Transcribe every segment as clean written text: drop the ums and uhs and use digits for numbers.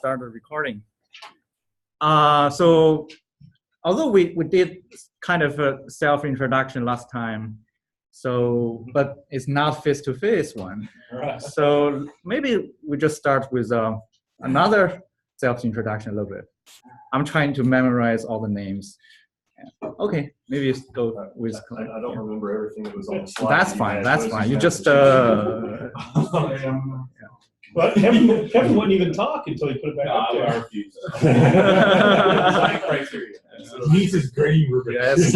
start the recording. So although we did kind of a self-introduction last time, but it's not face-to-face one. Right. So maybe we just start with another self-introduction a little bit. I'm trying to memorize all the names. Okay, maybe go with. I don't remember everything that was on the slide. That's fine. That's fine. You just. But Kevin wouldn't even talk until he put it back up there. I refuse. Criteria. He's his grading rubric. Yeah, it's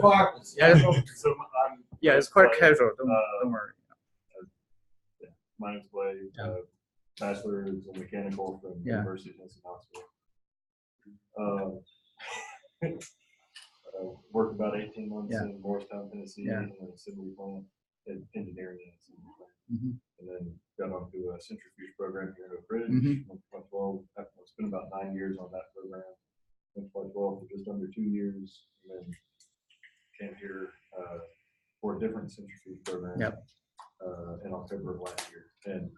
quite. Yeah, It's quite casual. Don't worry. My name's Blake. Bachelor's in mechanical from University of Tennessee Knoxville. Worked about 18 months in Morristown, Tennessee, in an assembly plant, engineering and assembly plant. And then got onto a centrifuge program here at Oak Ridge. Went to 12. It's been about 9 years on that program. Went to 12 for just under 2 years, and then came here for a different centrifuge program in October of last year. And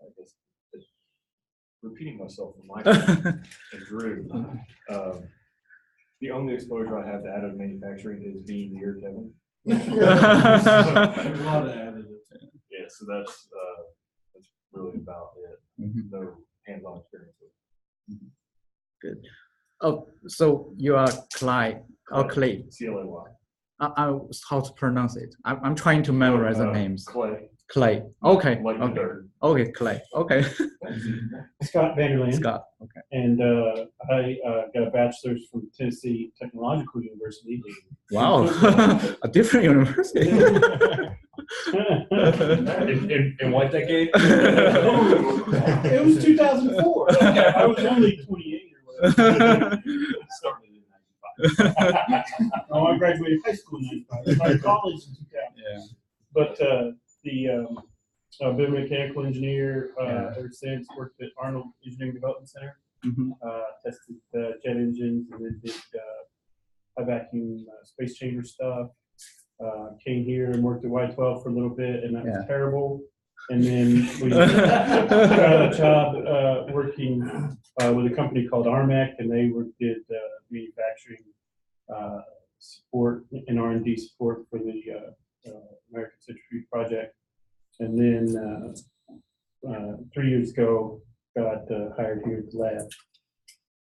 I guess repeating myself from Michael and Drew, the only exposure I have to additive manufacturing is being near Kevin. A lot of additives. Yeah, so that's really about it. No hands-on experience with it. Good. Oh, so you are Clay or Clay? C-L-A-Y. How to pronounce it? I'm trying to memorize the names. Clay. Clay. Okay. Like okay. dirt. Okay, Clay. Okay. Scott Vanderland. Scott. Okay. And I got a bachelor's from Tennessee Technological University. Wow, a different university. In what decade? It was 2004. I was only 28 or whatever. Oh, I graduated high school in 95. I started college in 2000. Yeah. But I've been a mechanical engineer ever since. Worked at Arnold Engineering Development Center. Tested jet engines, and then did high vacuum space chamber stuff. Came here and worked at Y12 for a little bit, and that was terrible. And then we got a job working with a company called Armec, and they did manufacturing support and R&D support for the American Centrifuge Project. And then 3 years ago, got hired here at the lab,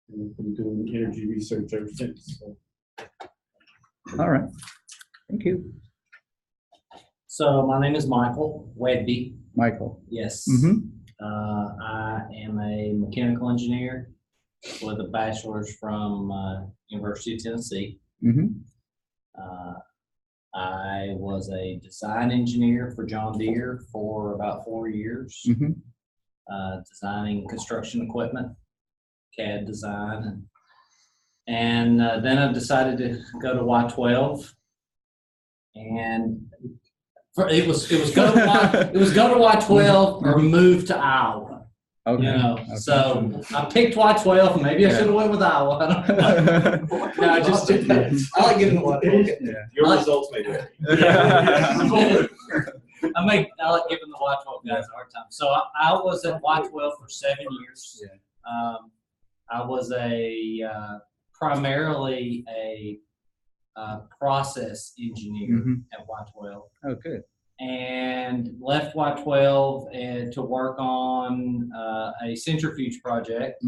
and we've been doing energy research ever since. So. All right. Thank you. So my name is Michael Wedby. Michael. Yes. I am a mechanical engineer with a bachelor's from University of Tennessee. I was a design engineer for John Deere for about 4 years, designing construction equipment, CAD design, and then I decided to go to Y12, and it was go to Y12 or move to Iowa. Okay. You know, so I picked Y12. Maybe I should have went with Iowa. I don't know. No, I just did that. I like getting the Y12. Your results may vary. I like giving the Y12 guys a hard time. So I was at Y12 for 7 years. I was primarily a process engineer at Y12. Oh, good. And left Y12 to work on a centrifuge project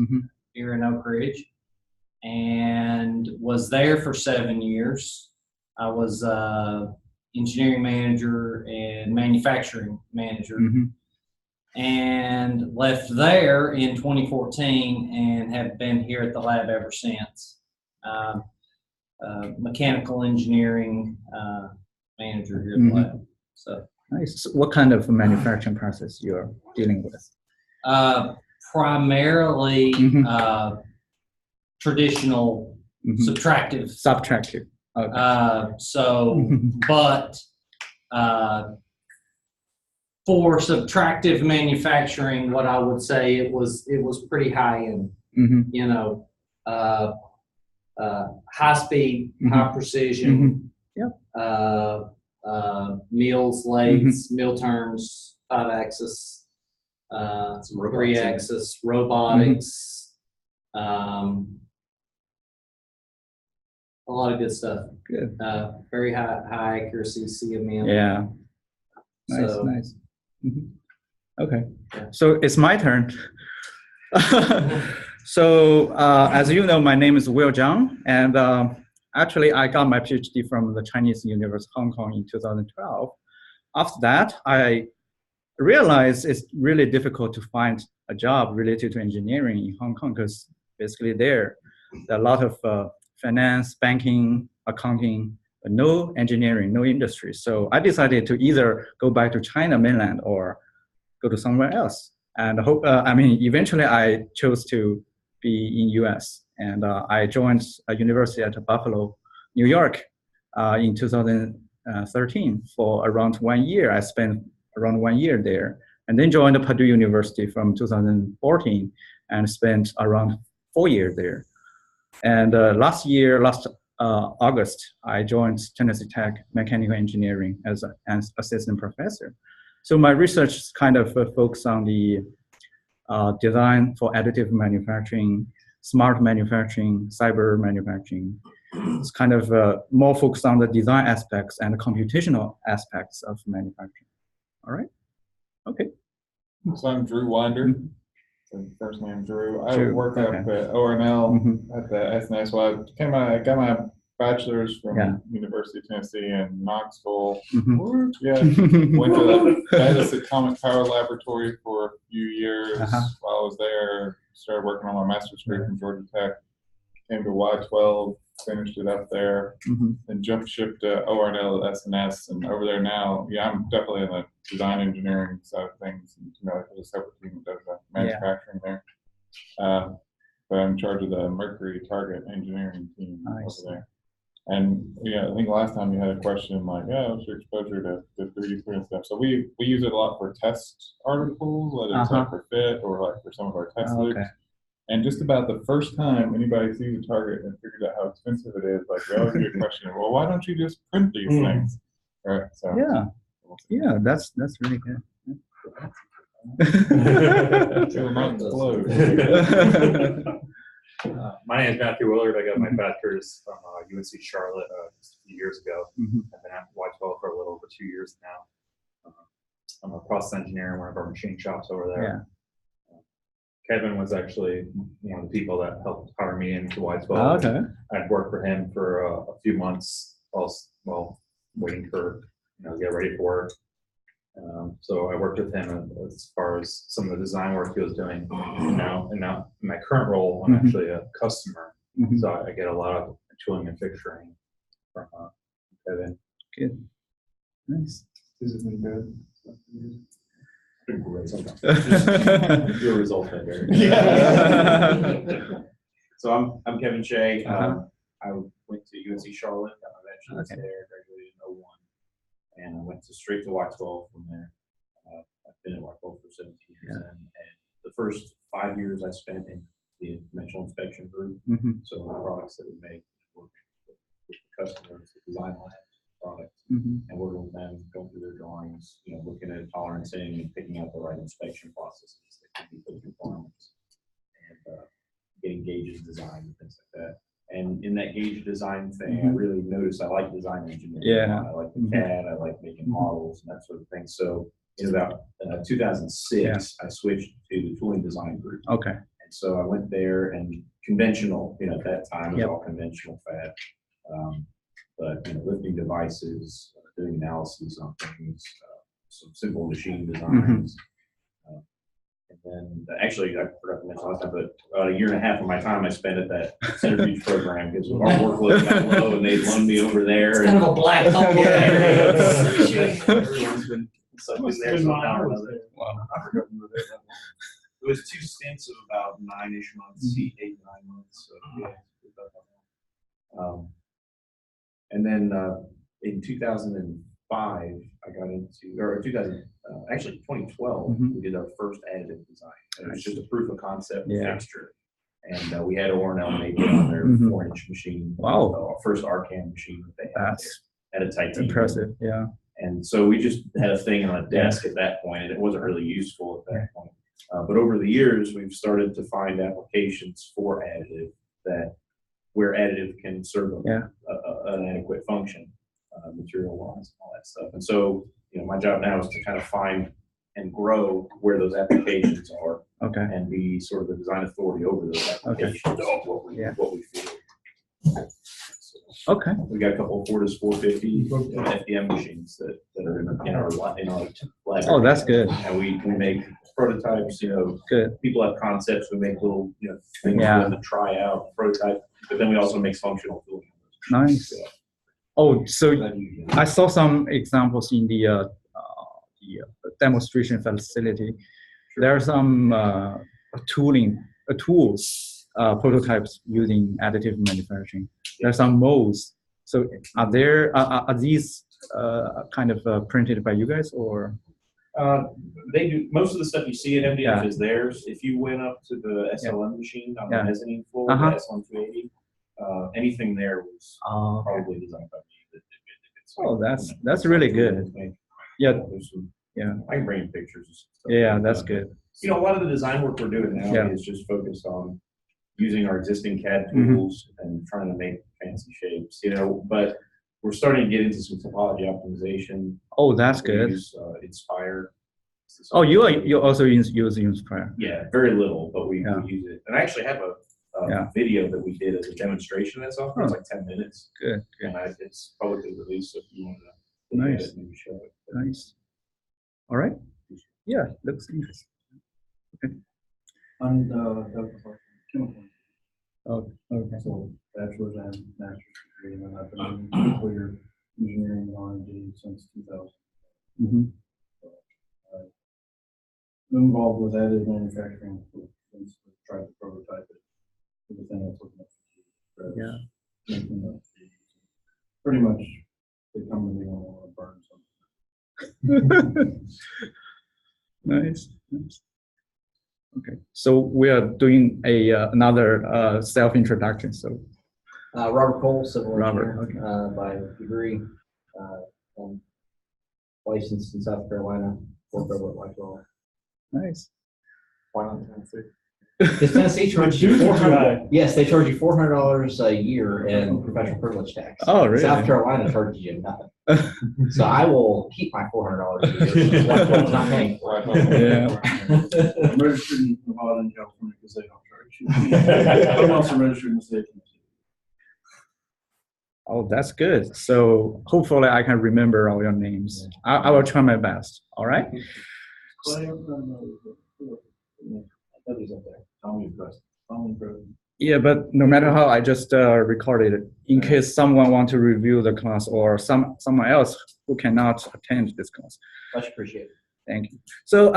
here in Oak Ridge, and was there for 7 years. I was engineering manager and manufacturing manager, and left there in 2014 and have been here at the lab ever since. Mechanical engineering manager here at the lab. So nice. So what kind of manufacturing process you're dealing with? Primarily traditional subtractive. Subtractive. Okay. But for subtractive manufacturing, what I would say it was pretty high end. You know, high speed, high precision. Mills, lathes, mill turns, 5-axis, Some robots in 3-axis robotics, a lot of good stuff. Good. Very high accuracy CMM. Yeah. Nice, So- nice. Okay, Yeah. so it's my turn. So as you know, my name is Will Zhang, and actually I got my PhD from the Chinese University of Hong Kong in 2012. After that, I realized it's really difficult to find a job related to engineering in Hong Kong because basically there are a lot of finance, banking, accounting, but no engineering, no industry. So I decided to either go back to China mainland or go to somewhere else. And eventually I chose to be in US, and I joined a university at Buffalo, New York in 2013 for around 1 year. I spent around 1 year there, and then joined Purdue University from 2014 and spent around 4 years there. And last August, I joined Tennessee Tech Mechanical Engineering as an assistant professor. So my research is kind of focused on the design for additive manufacturing, smart manufacturing, cyber manufacturing. It's kind of more focused on the design aspects and the computational aspects of manufacturing. All right? Okay. So I'm Drew Winder. So first name Drew. I Drew, work okay. up at ORNL Mhm. at the SNS. Well, I got my bachelor's from Yeah. University of Tennessee in Knoxville. Mhm. Yeah. Went to the Bettis Atomic Power Laboratory for a few years. While I was there, started working on my master's degree from Georgia Tech. Came to Y12, finished it up there, then jumped ship to ORNL at SNS, and over there now, yeah, I'm definitely in the design engineering side of things. And, there's a separate team that does the manufacturing there. But I'm in charge of the Mercury Target engineering team over there. And I think last time you had a question like, what's your exposure to 3D printing stuff? So we use it a lot for test articles, whether it's like for fit or like for some of our test loops. And just about the first time anybody sees a target and figures out how expensive it is, like they always get a question, well, why don't you just print these things? Right. So Yeah, that's really good. Your mind blows. My name is Matthew Willard. I got my bachelor's from UNC Charlotte just a few years ago. I've been at Y12 for a little over 2 years now. I'm a process engineer in one of our machine shops over there. Kevin was actually one of the people that helped hire me into Y12. Okay. I'd worked for him for a few months while waiting for get ready for work. So I worked with him as far as some of the design work he was doing. And now in my current role, I'm actually a customer, so I get a lot of tooling and fixturing from Kevin. Good. Nice. This has been good. Your result there. So I'm Kevin Shea. I went to UNC Charlotte, got my bachelor's there, graduated in 01, and I went straight to Y12 from there. I've been at Y12 for 17 years, and the first 5 years I spent in the dimensional inspection group. So the products that we make, working with the customers, the design lab products, and working with them, going through their drawings, looking at tolerancing and picking out the right inspection processes that can meet those requirements, and getting gauges designed and things like that. And in that gauge design thing, I really noticed I like design engineering. I like the CAD, I like making models and that sort of thing. So in about 2006, I switched to the tooling design group. Okay. And so I went there, and conventional, at that time it was all conventional fab. But lifting devices, doing analyses on things, some simple machine designs. And then actually, I forgot to mention last time, but about 1.5 years of my time I spent at that centrifuge program because our workload got low and they loaned me over there. It's kind of a black hole. Everyone's been sucked in there somehow or another. I forgot we were there that long. It was 2 stints of about 9-ish months, 8 9 months. So yeah, and then in 2005, I got into, or 2012, we did our first additive design. And it was just a proof of concept fixture. And we had ORNL make it on their 4-inch machine. Wow. Our first RCAM machine that they had. That's At a titanium. impressive. Yeah. And so we just had a thing on a desk at that point, and it wasn't really useful at that point. But over the years, we've started to find applications for additive where additive can serve an adequate function, material-wise and all that stuff. And so, my job now is to kind of find and grow where those applications are, and be sort of the design authority over those applications. What we feel. So, we got a couple of Fortis 450 FDM machines that are in our lab. Oh, that's good. And we make prototypes. Good. People have concepts. We make little things for them to try out, prototype. But then we also make functional tools. Nice. Oh, so I saw some examples in the demonstration facility. There are some tools, prototypes using additive manufacturing. There are some molds. So are these kind of printed by you guys, or? They do. Most of the stuff you see at MDF is theirs. If you went up to the SLM machine on the mezzanine floor, the SLM280, anything there was probably designed by me. Oh, that's really good. Yeah. I can bring you pictures. Yeah, that's good. A lot of the design work we're doing now is just focused on using our existing CAD tools and trying to make fancy shapes, but we're starting to get into some topology optimization. Oh, that's good. Use Inspire. Oh, you also use Inspire? Yeah, very little, but we use it. And I actually have a video that we did as a demonstration of that software. It's like 10 minutes. Good. And it's publicly released, so if you want to nice. Maybe show it. Nice. All right. Yeah, looks interesting. Okay. And chemical. Oh, okay. So bachelor's and master's degree, and I've been in nuclear engineering and R&D since 2000. Mm-hmm. So I've been involved with additive manufacturing since we tried to prototype it. Everything that's looking at making the pretty much they come to me when I want to burn something. Nice. Okay, so we are doing another self-introduction. So, Robert Cole, civil engineer okay. By degree, and licensed in South Carolina, worked over at Whitewell. Nice. Why not Tennessee? Because Tennessee charges you $400. Yes, they charge you $400 a year in professional privilege tax. Oh, really? South Carolina charges you nothing. So I will keep my $400 a year. Whitewell's not paying for it. Yeah. I'm registered in Nevada and California because they don't charge you. I'm also registered in the state. Oh, that's good. So hopefully I can remember all your names. I will try my best. All right. Yeah, but no matter how, I just recorded it in case someone want to review the class or someone else who cannot attend this class. Much appreciated. Thank you. So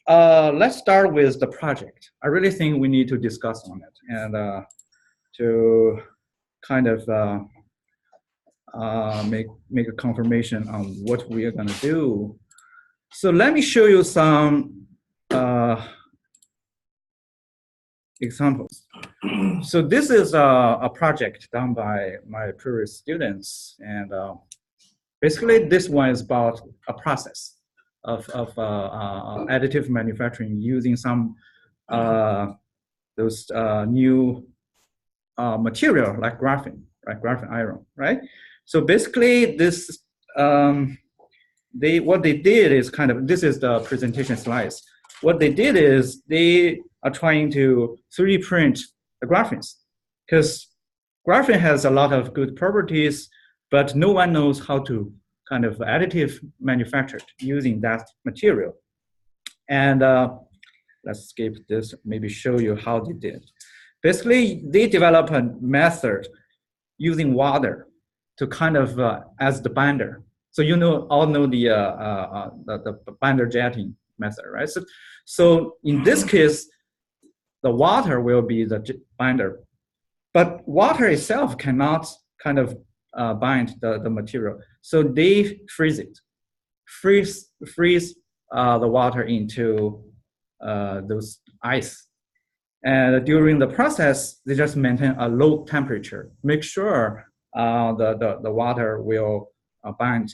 let's start with the project. I really think we need to discuss on it and to kind of make a confirmation on what we are gonna do. So let me show you some examples. So this is a project done by my previous students, and basically this one is about a process of additive manufacturing using some those new material like graphene, right? Graphene iron, right? So basically this what they did is kind of, this is the presentation slides. What they did is they are trying to 3D print the graphenes, because graphene has a lot of good properties, but no one knows how to kind of additive manufacture it using that material. And let's skip this, maybe show you how they did. Basically, they develop a method using water to kind of as the binder. So all know the binder jetting method, right? So in this case, the water will be the binder, but water itself cannot kind of bind the material. So they freeze it, freeze the water into those ice. And during the process, they just maintain a low temperature, make sure the water will bind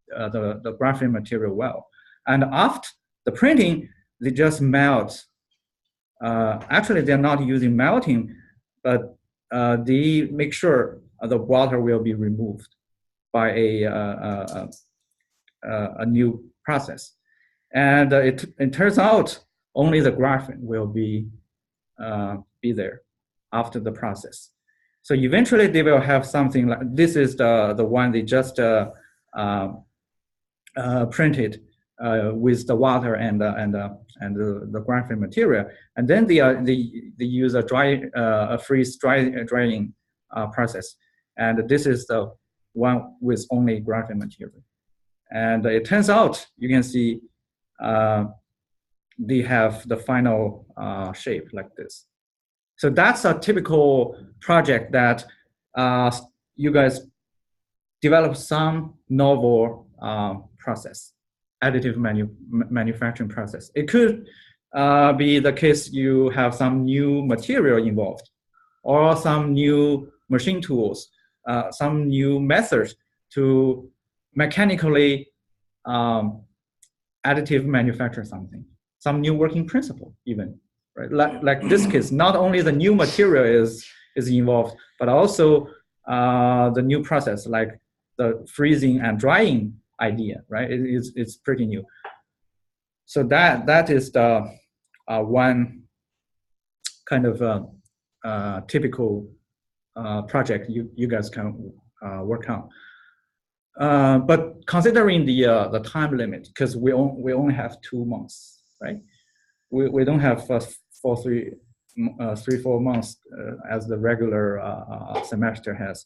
the graphene material well. And after the printing, they just melt. Actually, they're not using melting, but they make sure the water will be removed by a new process. And it turns out only the graphene will be there after the process. So eventually they will have something like, this is the one they just printed with the water and the graphene material, and then they use a freeze drying process, and this is the one with only graphene material. And it turns out, you can see they have the final shape like this. So that's a typical project that you guys develop some novel process, additive manufacturing process. It could be the case you have some new material involved, or some new machine tools, some new methods to mechanically additive manufacture something, some new working principle even, right? Like this case, not only the new material is involved, but also the new process, like the freezing and drying idea, right? It's pretty new. So that is the one kind of typical project you guys can work on. But considering the time limit, because we only have 2 months, right? We don't have 4 months as the regular semester has.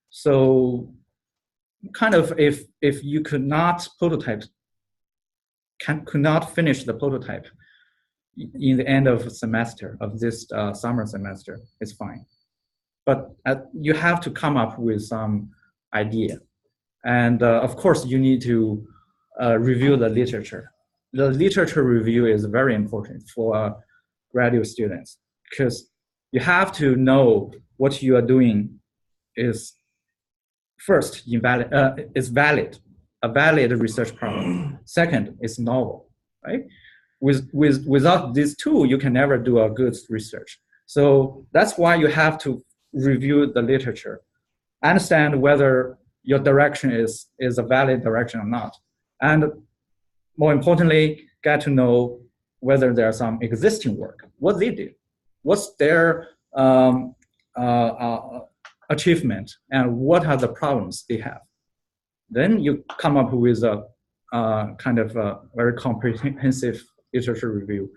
So kind of if you could not finish the prototype in the end of semester of this summer semester, it's fine. But you have to come up with some idea. And of course, you need to review the literature. The literature review is very important for graduate students, because you have to know what you are doing is first is valid, a valid research problem. Second, it's novel, right? Without these two, you can never do a good research. So that's why you have to review the literature, understand whether your direction is a valid direction or not. And more importantly, get to know whether there's some existing work, what they did, what's their achievement, and what are the problems they have. Then you come up with a kind of a very comprehensive literature review.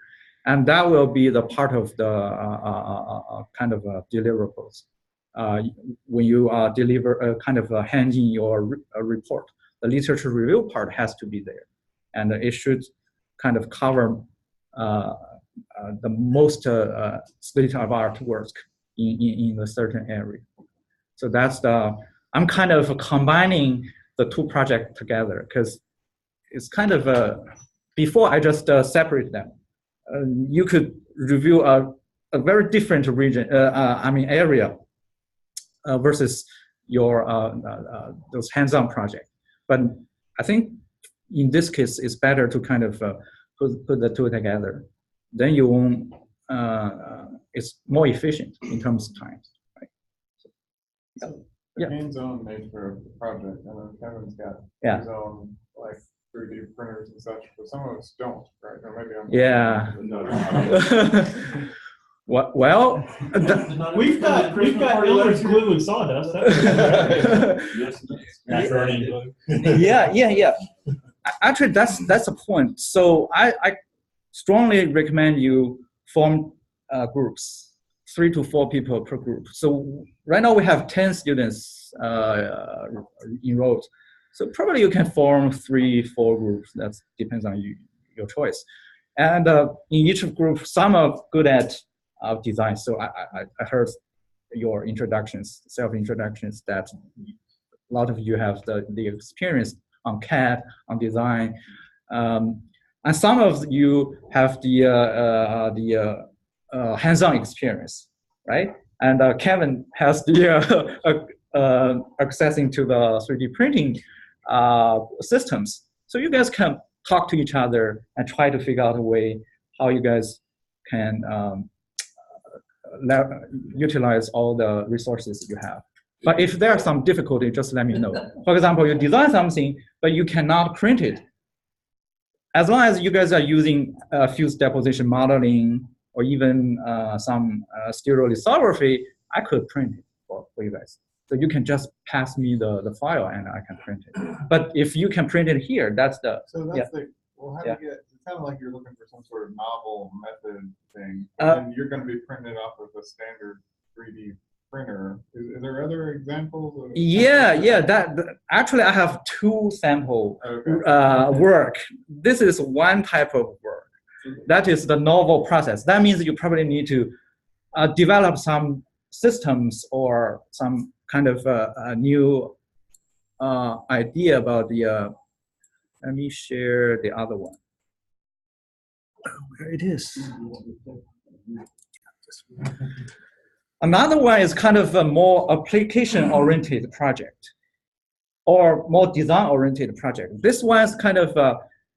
And that will be the part of the kind of deliverables. When you deliver kind of hand in your report, the literature review part has to be there. And it should kind of cover the most state-of-art work in a certain area. So that's I'm kind of combining the two projects together, because it's kind of before I just separate them. You could review a very different region, area versus your those hands-on project. But I think in this case, it's better to kind of put the two together. Then you won't, it's more efficient in terms of time. Right? So, the hands-on nature of the project. I know Kevin's got his own like 3D printers and such, but some of us don't, right? Or maybe I'm Well, we've got Elmer's glue and sawdust. Yeah. Actually, that's a point. So I strongly recommend you form groups, 3 to 4 people per group. So right now we have 10 students enrolled. So probably you can form 3-4 groups. That depends on your choice. And in each group, some are good at design. So I heard your introductions, self-introductions, that a lot of you have the experience on CAD, on design. And some of you have the hands-on experience, right? And Kevin has the accessing to the 3D printing systems. So you guys can talk to each other and try to figure out a way how you guys can utilize all the resources you have. But if there's some difficulty, just let me know. For example, you design something, but you cannot print it. As long as you guys are using fused deposition modeling or even some stereolithography, I could print it for you guys. So you can just pass me the file and I can print it. But if you can print it here, that's the. So that's yeah. well, how do you get, it sounded like you're looking for some sort of novel method thing, and you're going to be printing it off of a standard 3D printer. Is there other examples? Of Actually, I have two sample work. This is one type of work. That is the novel process. That means you probably need to develop some systems or some kind of a new idea about the. Let me share the other one. Where it is. Another one is kind of a more application-oriented project or more design-oriented project. This one is kind of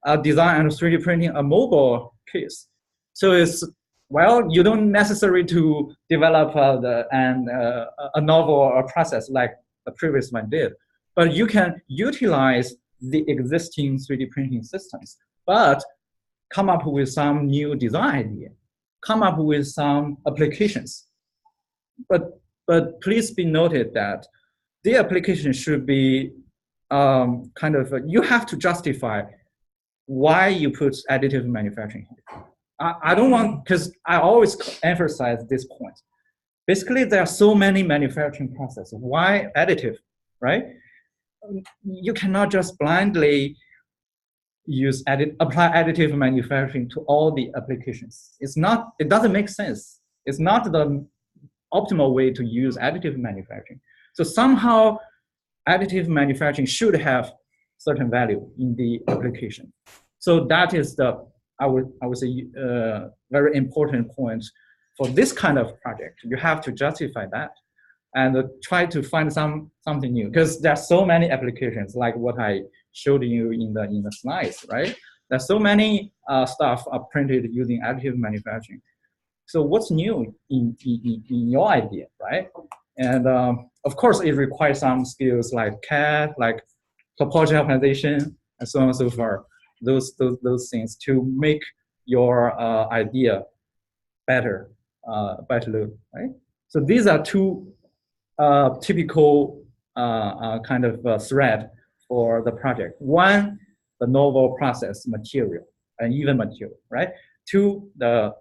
a design and 3D printing a mobile case. So it's, well, you don't necessarily to develop a novel or process like the previous one did, but you can utilize the existing 3D printing systems, but come up with some new design idea, come up with some applications. But please be noted that the application should be kind of, you have to justify why you put additive manufacturing here. I don't want, because I always emphasize this point. Basically, there are so many manufacturing processes. Why additive, right? You cannot just blindly apply additive manufacturing to all the applications. It doesn't make sense. It's not the optimal way to use additive manufacturing. So somehow additive manufacturing should have certain value in the application. So that is the, I would say, very important point for this kind of project. You have to justify that and try to find something new, because there are so many applications like what I showed you in the slides, right? There's so many stuff are printed using additive manufacturing. So what's new in your idea, right? And of course, it requires some skills like CAD, like topology optimization, and so on and so forth. Those things to make your idea better look, right? So these are two typical kind of thread for the project. One, the novel process material, and even material, right? Two, the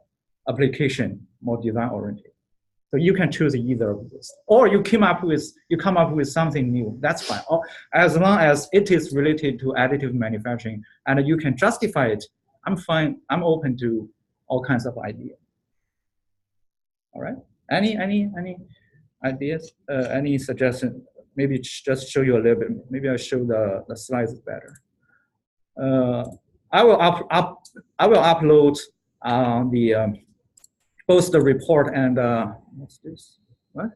application, more design oriented. So you can choose either of this, or you come up with something new. That's fine. Or as long as it is related to additive manufacturing and you can justify it, I'm fine. I'm open to all kinds of ideas. All right. Any ideas? Any suggestion? Maybe just show you a little bit. Maybe I'll show the slides better. I will upload both the report and what's this? What?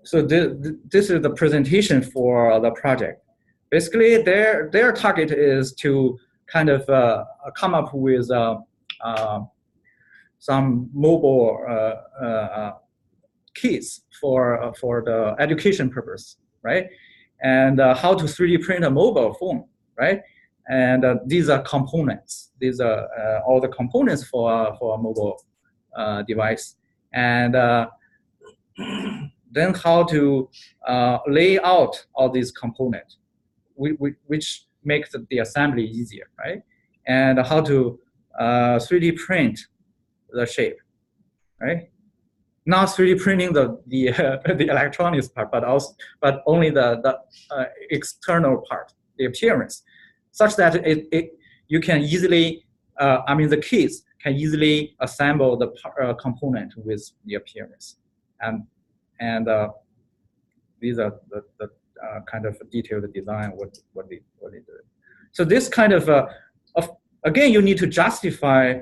So this is the presentation for the project. Basically, their target is to kind of come up with some mobile kits for the education purpose, right? And how to 3D print a mobile phone, right? And these are components. These are all the components for a mobile device. And then how to lay out all these components, which makes the assembly easier, right? And how to 3D print the shape, right? Not 3D printing the electronics part, but only the external part, the appearance, such that you can easily, the kits can easily assemble the component with the appearance, and these are the kind of detailed design what they do. So this kind of again, you need to justify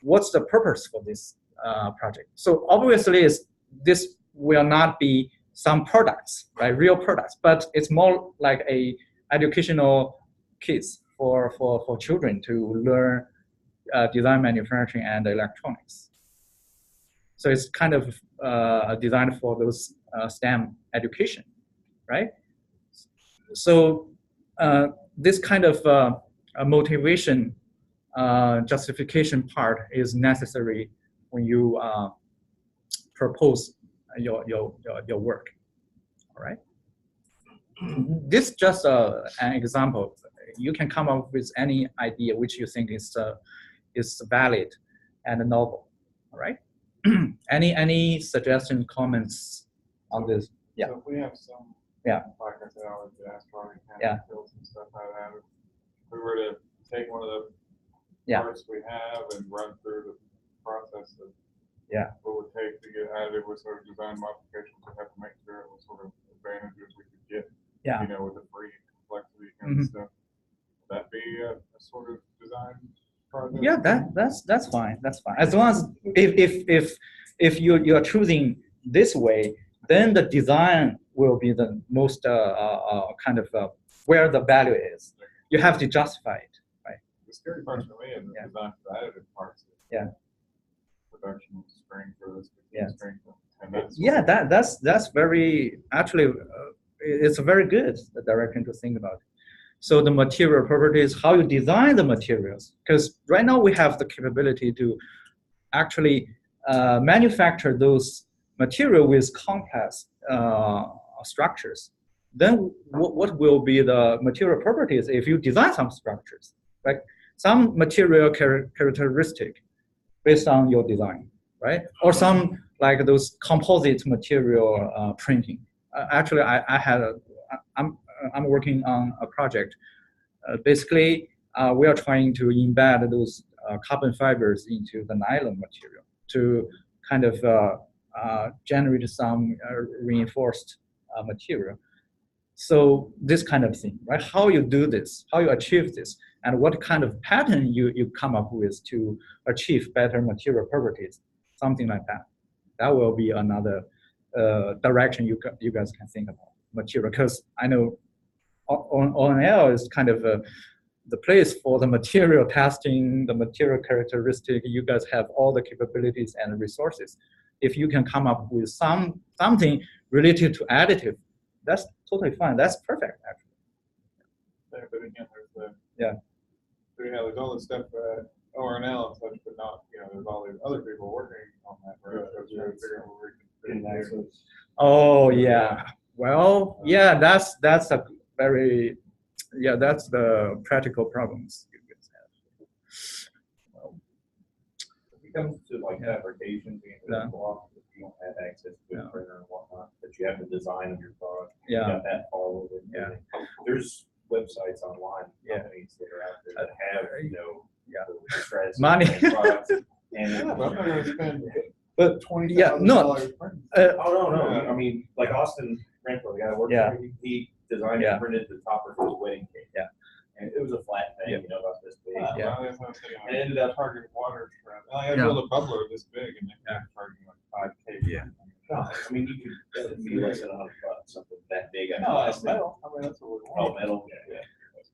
what's the purpose for this project? So obviously, this will not be some products, right? Real products, but it's more like a educational kits for children to learn design, manufacturing, and electronics. So it's kind of designed for those STEM education, right? So this kind of motivation justification part is necessary when you propose your work, all right? This is just an example. You can come up with any idea which you think is valid and novel, all right? Any suggestion, comments on this? Yeah. So if we have some, like I said, I would ask for fields and stuff like that. If we were to take one of the parts we have and run through the process of what would take to get additive, what sort of design modifications we have to make sure what sort of advantages we could get, you know, with the free complexity and stuff. Would that be a sort of design project? Yeah, that's fine. That's fine. As long as if you're choosing this way, then the design will be the most kind of where the value is. You have to justify it, right? The scary part for me is the design for the additive parts. Production strength or this strength. And that's very actually it's a very good direction to think about. So the material properties, how you design the materials, because right now we have the capability to actually manufacture those material with complex structures. Then what will be the material properties if you design some structures, right? Some material characteristic based on your design, right? Or some like those composite material printing. Actually, I'm working on a project. Basically, we are trying to embed those carbon fibers into the nylon material to kind of generate some reinforced material. So this kind of thing, right? How you do this, how you achieve this, and what kind of pattern you come up with to achieve better material properties, something like that. That will be another direction you guys can think about material, because I know ONL is kind of the place for the material testing, the material characteristic. You guys have all the capabilities and resources. If you can come up with something related to additive, that's totally fine. That's perfect, actually. Yeah, but again, there's all this stuff at ORNL and such, but not, there's all these other people working on that, right? So trying to figure out where we can fit in. Oh yeah. Well, yeah, that's a very, that's the practical problems you guys have. Well, if it comes to like fabrication, being block, if you don't have access to a printer and whatnot, but you have the design of your product, you got that followed. There's websites online, companies that are out there that have, the strategy money. Products, and but I'm not going to spend $20,000. no. I mean, like Austin Renfro, the guy I worked for, he designed and printed the topper for his wedding cake. And it was a flat thing, about this big. And it ended up targeting water. I had to build a bubbler this big, and then charging like 5K. No, I mean, you could be less than $100, something that big. No, that's metal. I mean, that's what we want. Oh, metal.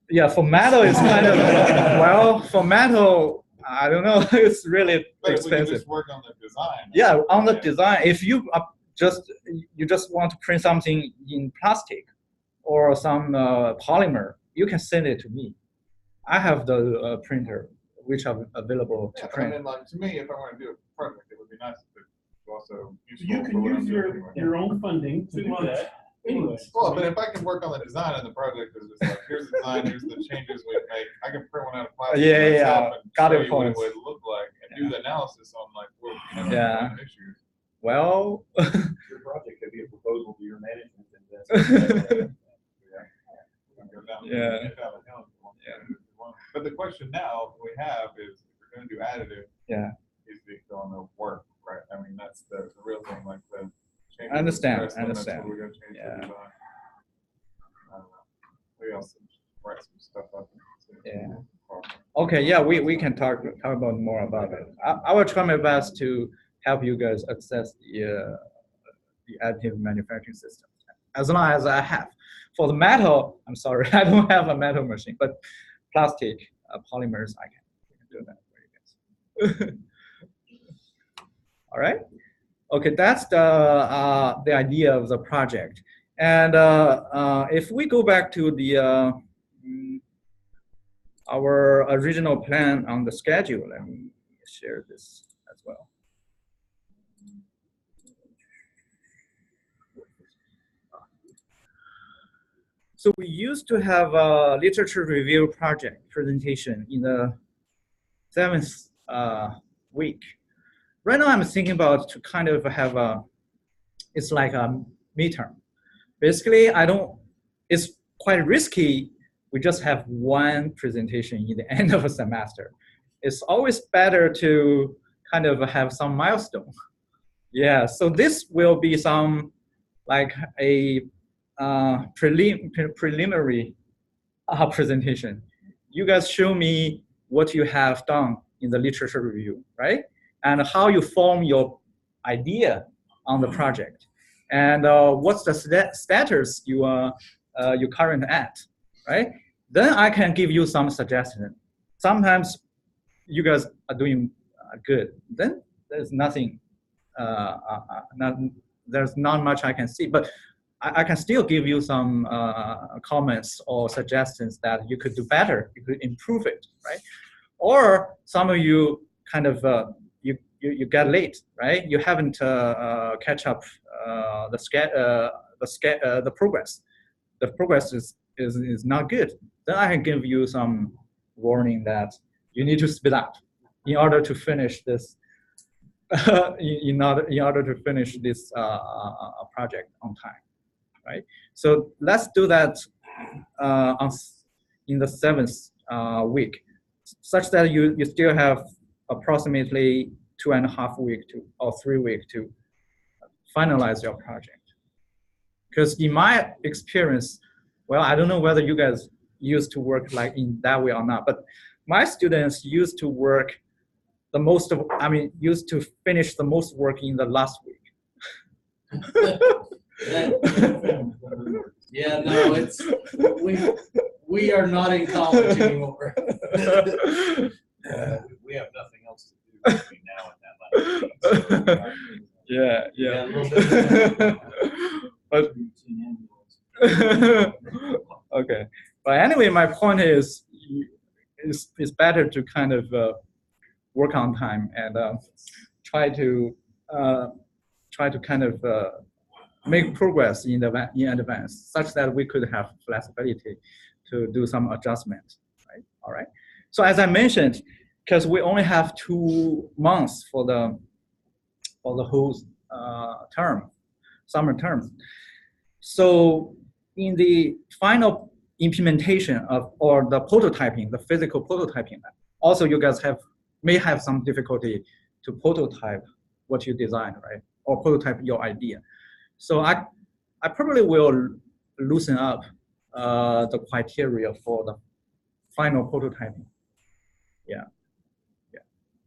Yeah, for metal, it's kind of well. For metal, I don't know. It's really expensive. We can just work on the design. Yeah, on the design. If you just want to print something in plastic or some polymer, you can send it to me. I have the printer which are available to print. I mean, like, to me, if I want to do a project, it would be nice if it's also useful. You can use your own funding to do that. Anyway. Well, but if I can work on the design of the project, it's just like, here's the design, here's the changes we make. I can print one out of plastic myself and got show your you what it point. would look like and do the analysis on like what issues. Well, your project could be a proposal to your management. But the question now we have is, if we're going to do additive, is it going to work, right? I mean, that's the real thing. Like the I understand. We're going to change the design. I don't know. Maybe I'll write some stuff up. Okay, yeah, we can talk about more about it. I will try my best to help you guys access the additive manufacturing system, as long as I have. For the metal, I'm sorry, I don't have a metal machine, but plastic, polymers, I can do that for you guys. All right. Okay, that's the idea of the project. And if we go back to the our original plan on the schedule, let me share this as well. So we used to have a literature review project presentation in the 7th week. Right now I'm thinking about to kind of have it's like a midterm. Basically, it's quite risky. We just have one presentation in the end of a semester. It's always better to kind of have some milestone. Yeah, so this will be some like a preliminary presentation. You guys show me what you have done in the literature review, right? And how you form your idea on the project. And what's the status you are current at, right? Then I can give you some suggestion. Sometimes you guys are doing good. Then there's nothing, there's not much I can see, but I can still give you some comments or suggestions that you could do better, you could improve it, right? Or some of you kind of, you get late, right? You haven't catch up the progress. The progress is not good. Then I can give you some warning that you need to speed up in order to finish this. in order to finish this project on time, right? So let's do that in the 7th week, such that you still have approximately 2.5 weeks or 3 weeks to finalize your project. Because in my experience, well, I don't know whether you guys used to work like in that way or not, but my students used to work the most of, used to finish the most work in the last week. Yeah, no, it's we are not in college anymore. We have nothing else to do between now and that last week. Yeah. But okay, but anyway, my point is, it's better to kind of work on time and try to kind of make progress in advance, such that we could have flexibility to do some adjustment, right? All right. So as I mentioned, because we only have 2 months for the whole term, summer term. So in the final implementation or the prototyping, the physical prototyping, also you guys may have some difficulty to prototype what you design, right? Or prototype your idea. So I probably will loosen up the criteria for the final prototyping. Yeah.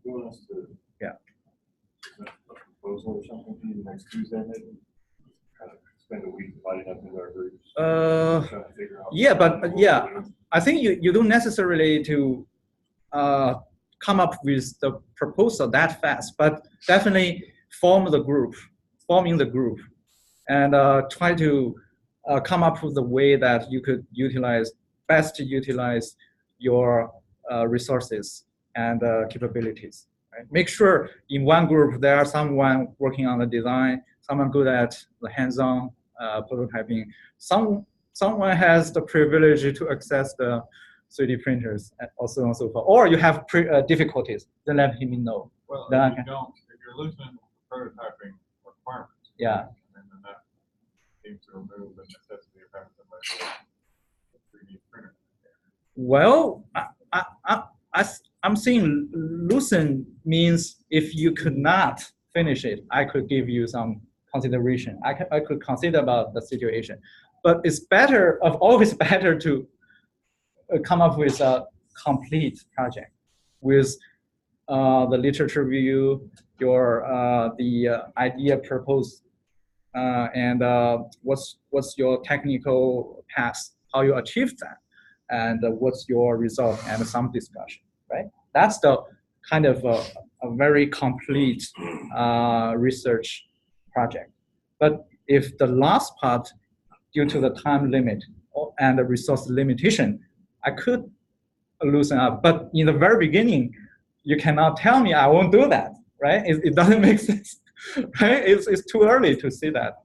You want us to present a proposal or something to you next Tuesday, maybe? Kind of spend a week dividing up into our groups. Trying to figure out yeah, but yeah, I think you don't necessarily to come up with the proposal that fast, but definitely forming the group, and try to come up with a way that you could best utilize your resources and capabilities. Right? Make sure in one group there are someone working on the design, someone good at the hands-on prototyping, someone has the privilege to access the 3D printers, and so on and so forth. Or you have difficulties, then let him know. Well, then if you're loosening the prototyping requirements, yeah, and then that seems to remove the necessity of having somebody with a 3D printer. Well, I'm saying loosen means if you could not finish it, I could give you some consideration. I could consider about the situation, but it's always better to come up with complete project with the literature review, your the idea proposed, and what's your technical path, how you achieve that, and what's your result, and some discussion, right? That's the kind of a very complete research project. But if the last part, due to the time limit and the resource limitation, I could loosen up. But in the very beginning, you cannot tell me I won't do that, right? It doesn't make sense, right? It's too early to see that.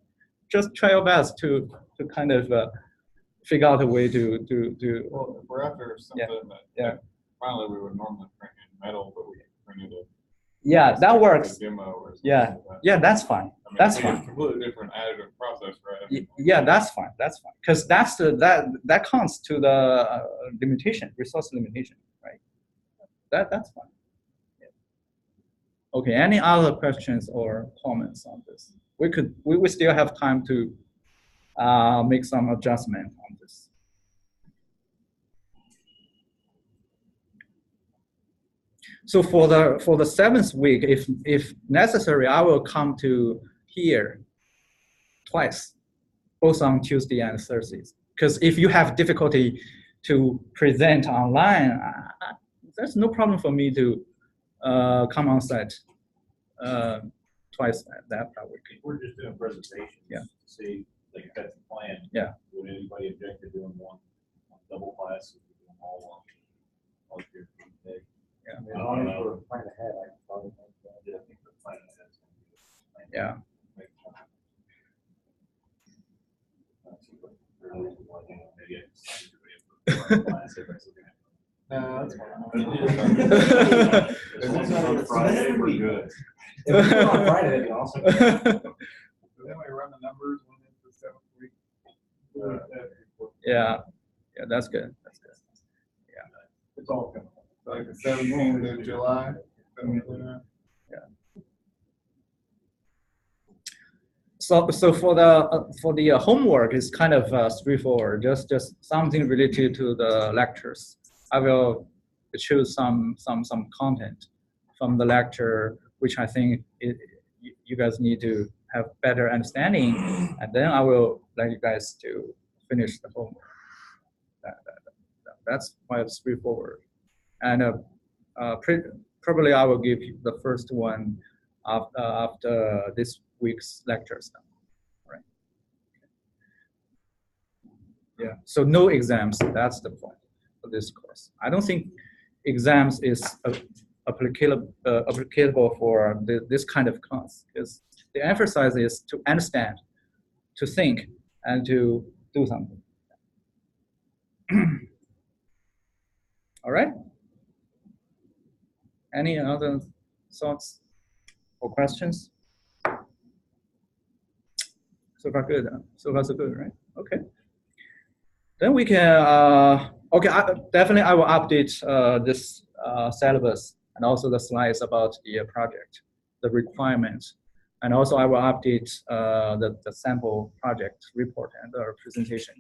Just try your best to kind of figure out a way to. Well, if we're after something that finally we would normally print in metal, but we printed it. Yeah, that works. Demo or something Yeah, like that. yeah, that's fine. I mean, That's I think fine. It's a completely different additive process, right? I mean, Yeah, that's fine. That's fine. Because that's that counts to the limitation, resource limitation, right? That's fine. Yeah. Okay. Any other questions or comments on this? We still have time to make some adjustment on this. So for the 7th week, if necessary, I will come to here twice, both on Tuesday and Thursdays. Because if you have difficulty to present online, there's no problem for me to come on site twice that week. We're just doing presentations. Yeah. To see, like, if that's the plan. Yeah. Would anybody object to doing one double class? Or doing all year day? Yeah. I don't know. Plan ahead, I can probably make that. Yeah, I think the plan ahead is gonna be the Yeah. make time. Maybe I can sign everybody up for class, everybody's looking at. no, that's fine. As long as it's on Friday, we're good. If we do it on Friday, that'd be awesome. So then we run the numbers when it's the 7th week. Yeah, that's good. That's good. It's all coming. Like the 17th of July. something like that. So for the homework, it's kind of straightforward. Just something related to the lectures. I will choose some content from the lecture, which I think you guys need to have better understanding, and then I will let you guys to finish the homework. That's quite straightforward, and probably I will give you the first one after this week's lectures. Right? Yeah. So no exams. That's the point of this course. I don't think exams is applicable for this kind of class, because the emphasis is to understand, to think, and to do something. All right. Any other thoughts or questions? So far good. So far so good, right? Okay. Then we can. Okay. Definitely, I will update this syllabus and also the slides about the project, the requirements, and also I will update the sample project report and the presentation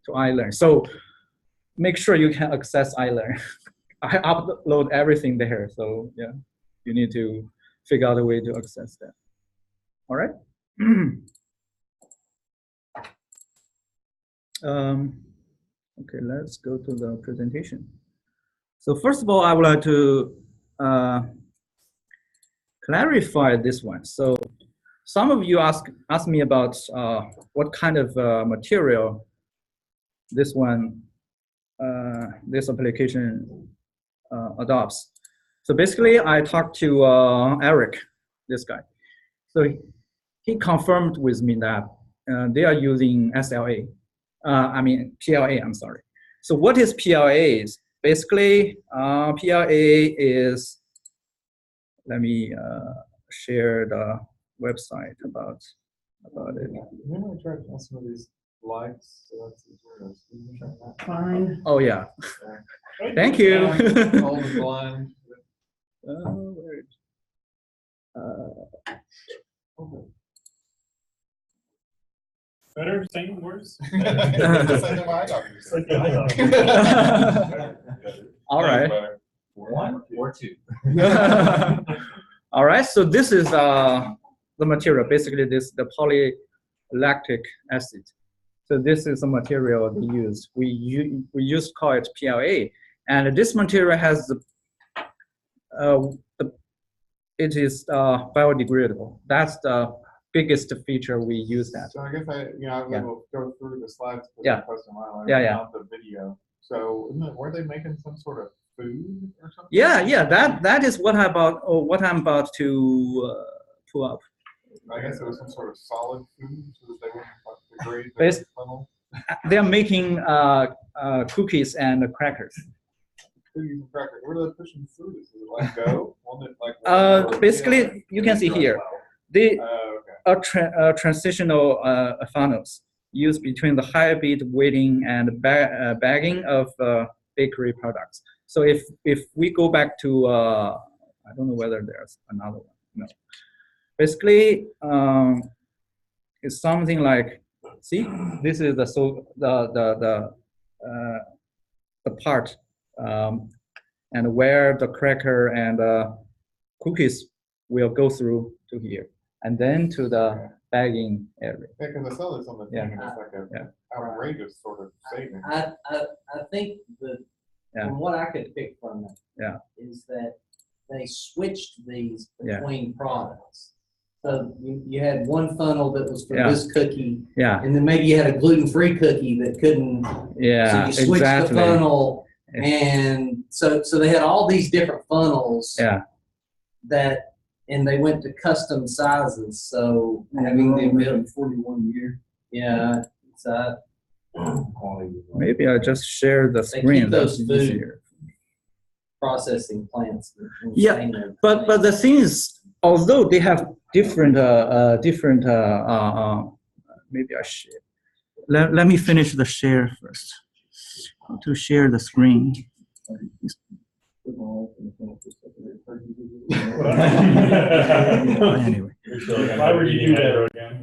to iLearn. So make sure you can access iLearn. I upload everything there, so yeah, you need to figure out a way to access that. All right. Okay, let's go to the presentation. So first of all, I would like to clarify this one. So some of you ask me about what kind of material this one, this application adopts. So basically, I talked to Eric, this guy. So he confirmed with me that they are using SLA. PLA, I'm sorry. So what is PLA? Basically, PLA is, let me share the website about it. When I tried to some of these lights, so that's Fine. Oh yeah, thank you. all the blind. Better, same, worse? Send them eye doctors. Send them eye doctors. All right. One or two. All right. So this is the material. Basically, this the polylactic acid. So this is the material they use. We used to call it PLA, and this material has it is biodegradable. That's the biggest feature we use that. So I guess I will go through the slides. Yeah. Not the video. So were they making some sort of food or something? Yeah. That is what I'm about to pull up. I guess it was some sort of solid food, so that they wouldn't degrade Bas- the funnel. They're making cookies and crackers. Cookies and crackers. Where are they pushing food? Is it like dough? Basically, you can see here, the transitional funnels used between the high bead weighting and bagging of bakery products. So if we go back to, I don't know whether there's another one. No. Basically, it's something like, see, this is the part, and where the cracker and cookies will go through to here, and then to the bagging area. Yeah, because I saw this on the thing, and it's like an outrageous sort of saving. I think that from what I could pick from it is that they switched these between products. So you had one funnel that was for this cookie, and then maybe you had a gluten-free cookie that couldn't. Yeah, so you switched the funnel, and so they had all these different funnels. And they went to custom sizes. So having the ability 41 years. Yeah, so maybe I just share the screen. Those food processing plants. Yeah, but the thing is, although they have different maybe I share. Let me finish the share first. How to share the screen? Anyway. Why would you do that again?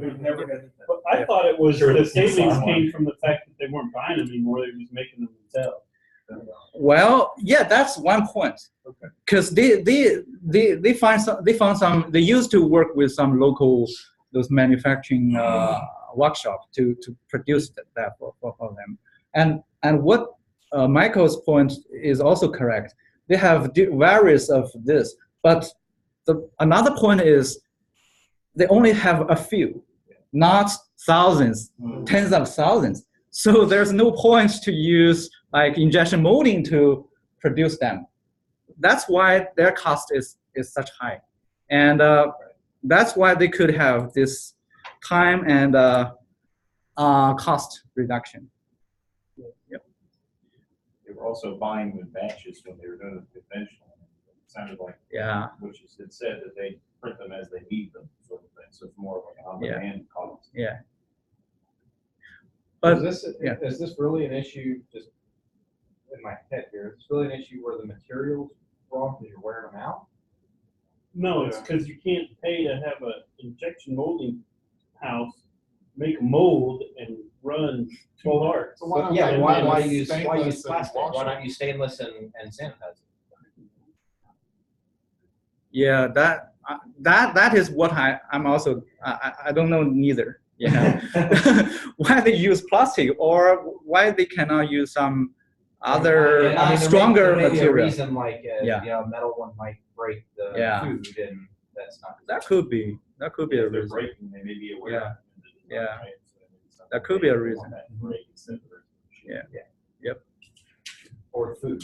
But I thought it was the savings came from the fact that they weren't buying them anymore; they were just making them themselves. Well, yeah, that's one point. Because they found some. They used to work with some local manufacturing workshop to produce that for them. And what Michael's point is also correct. They have various of this, but another point is they only have a few, not thousands, tens of thousands. So there's no point to use like injection molding to produce them. That's why their cost is such high, and that's why they could have this time and cost reduction. They were also buying in batches when they were doing it conventional. It sounded like, which is it said that they print them as they need them, sort of thing. So it's more of like an on-demand cost. Yeah. But is this really an issue? Just in my head here, it's really an issue where the materials wrong because you're wearing them out. No, it's because you can't pay to have an injection molding house make a mold and run 12 hours. So why use plastic? Why not use stainless and sanitize it? Yeah, that is what I'm also I don't know neither. Yeah, why they use plastic or why they cannot use some other stronger there may be material. A reason like a metal one might break the food, and that's not. That could be a reason. Breaking, they may be aware. Yeah. That could be a reason. Yeah. Yep. Or food.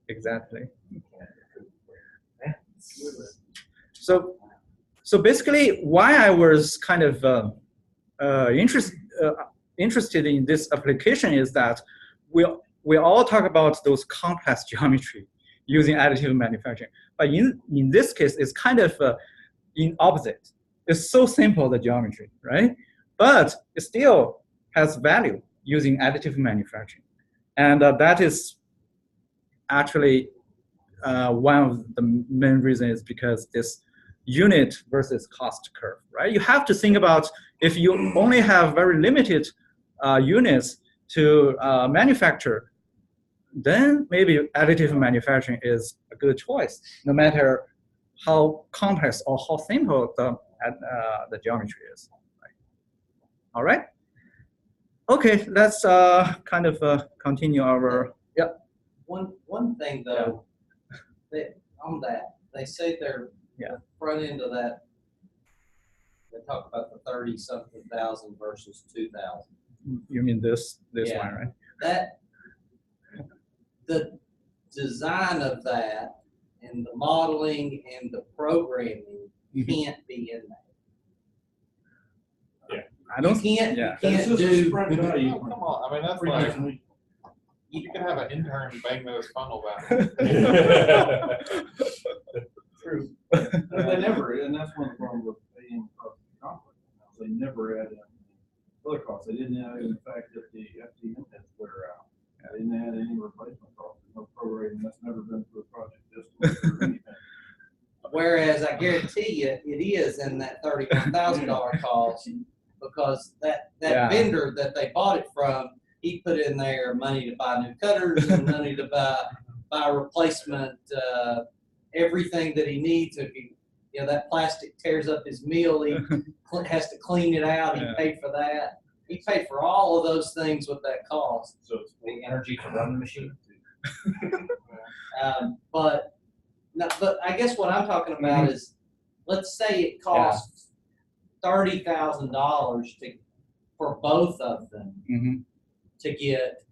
Exactly. So basically, why I was kind of interested in this application is that we all talk about those complex geometry using additive manufacturing, but in this case, it's kind of in opposite. It's so simple, the geometry, right? But it still has value using additive manufacturing. And that is actually one of the main reasons is because this unit versus cost curve, right? You have to think about if you only have very limited units to manufacture, then maybe additive manufacturing is a good choice, no matter how complex or how simple the geometry is. Right. All right. Okay, let's kind of continue our. Yeah. One thing though, on that, they say they're the front end of that. They talk about the 30-something thousand versus 2,000. You mean this one, right? That the design of that and the modeling and the programming can't be in there. Yeah. I don't. You can't This is a do. sprint value. Oh, come on, I mean, that's like, you can have an intern bang those funnel back. True. They never, and that's one of the problems with paying across the complex. They never add in other costs. They didn't add in the fact that the FTM heads wear out. They didn't add any replacement costs. No prorating. That's never been through a project just or anything. Whereas I guarantee you, it is in that $31,000 cost because that vendor that they bought it from, he put in there money to buy new cutters and money to buy replacement, everything that he needs. If that plastic tears up his mill, he has to clean it out. He paid for that. He paid for all of those things with that cost. So it's the energy to run the machine. But I guess what I'm talking about is, let's say it costs $30,000 for both of them to get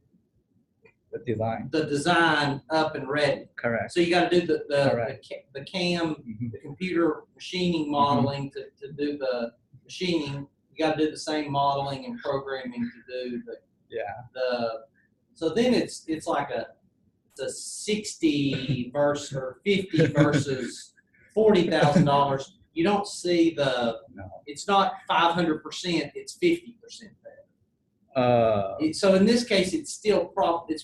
the design up and ready. Correct. So you got to do the CAM, the computer machining modeling to do the machining. You got to do the same modeling and programming to do so then it's like a 60 versus or 50 versus $40,000. You don't see it's not 500%, it's 50% better. So in this case, it's still probably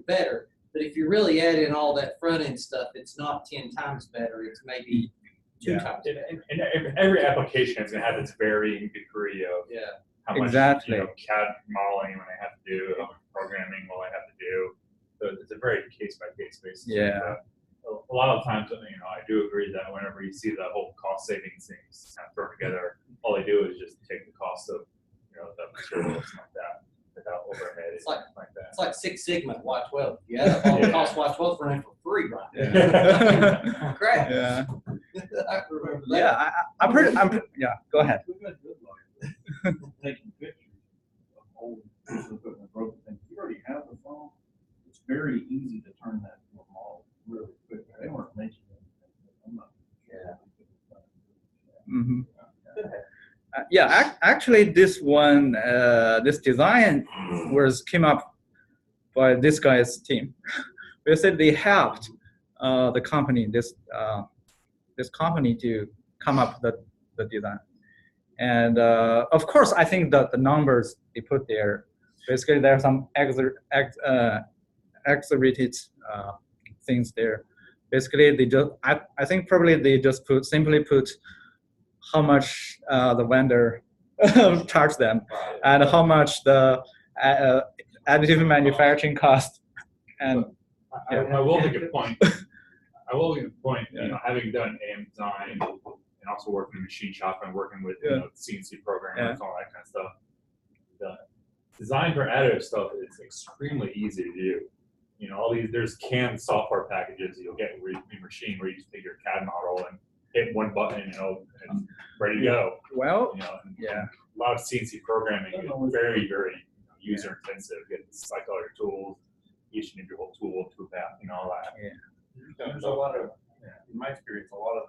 better. But if you really add in all that front end stuff, it's not 10 times better. It's maybe 2 times better. And every application is going to have its varying degree of how much CAD modeling will I have to do, how much programming will I have to do. So it's a very case by case basis. Yeah. A lot of times, I do agree that whenever you see the whole cost savings things kind of thrown together, all they do is just take the cost of the materials like that without overhead. It's like that. It's like Six Sigma at Y12. Yeah, all the cost Y12 running for free, right? Yeah. Correct. Yeah. I remember that. Yeah. I'm go ahead. We've got good lawyers taking pictures of old equipment, broken things. You already have the phone. It's very easy to turn that to a model really quick. They weren't making anything. I'm not sure. Actually, this one, this design came up by this guy's team. Basically, they helped the company, this company, to come up with the design. And of course, I think that the numbers they put there, basically there are some exaggerated things there. Basically, they just, I think probably they just simply put how much the vendor charged them and how much the additive manufacturing cost. And I will make a point. Having done AM design and also working in machine shop and working with CNC programmers and all that kind of stuff, the design for additive stuff is extremely easy to do. There's canned software packages you'll get in your machine where you just take your CAD model and hit one button and it's ready to go. Well, a lot of CNC programming is very, very user intensive. You have to cycle all your tools, each individual tool to that, all that. There's a lot of, in my experience, a lot of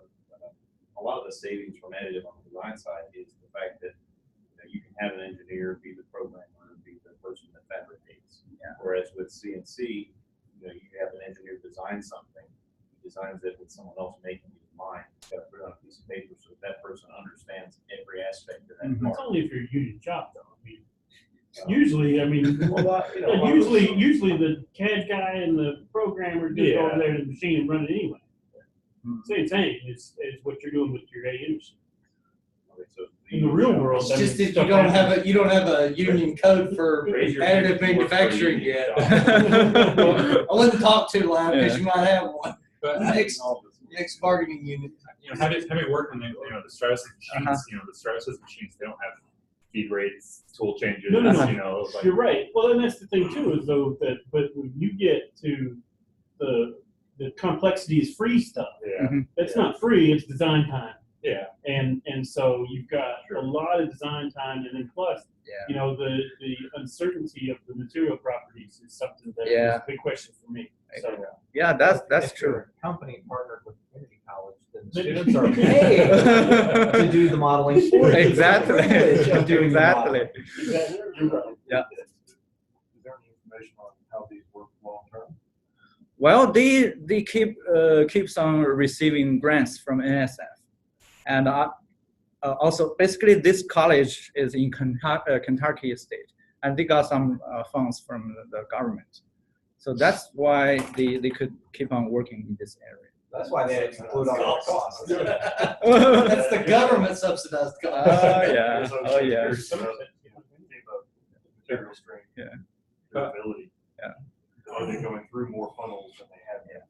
the savings from additive on the design side is the fact that you can have an engineer be the programmer and be the person that fabricates. Whereas with CNC, you have an engineer design something, he designs it with someone else making it in mind. You got to put it on a piece of paper so that person understands every aspect of that part. It's only if you're a union shop, though. Usually the CAD guy and the programmer just go over there to the machine and run it anyway. Same thing. It's what you're doing with your AM machine. Okay, so In the real world, It's I mean, just that stuff you don't happens. have a, you don't have a union code for Raise your hand additive if you work for a manufacturing union yet. job. I wouldn't talk too loud because Yeah. you might have one. But Next bargaining unit. Having worked in the, the Stratus machines, Uh-huh. the Stratus machines, they don't have feed rates, tool changes, No, no, no. Like, You're right. Well, and that's the thing too, is though that, but when you get to the complexity is free stuff. yeah, Mhm. That's not free. It's design time, yeah. and so you've got Sure. a lot of design time, and then plus, Yeah. The uncertainty of the material properties is something that is Yeah. a big question for me. So, Yeah, that's If true. you're a company partnered with the community college, then the Then- students are paid to do the modeling for you. Exactly. It's a privilege of doing the Exactly. modeling. exactly, you're right. Is there any information on how these work long term? Well, they keeps on receiving grants from NSF, and also basically this college is in Kentucky State, and they got some funds from the government, so that's why they could keep on working in this area. That's why they include all the costs. That's the government subsidized Oh cost. yeah, oh yeah. There's some material strain. Yeah. Durability. Yeah. Are they going through more funnels than they have yet?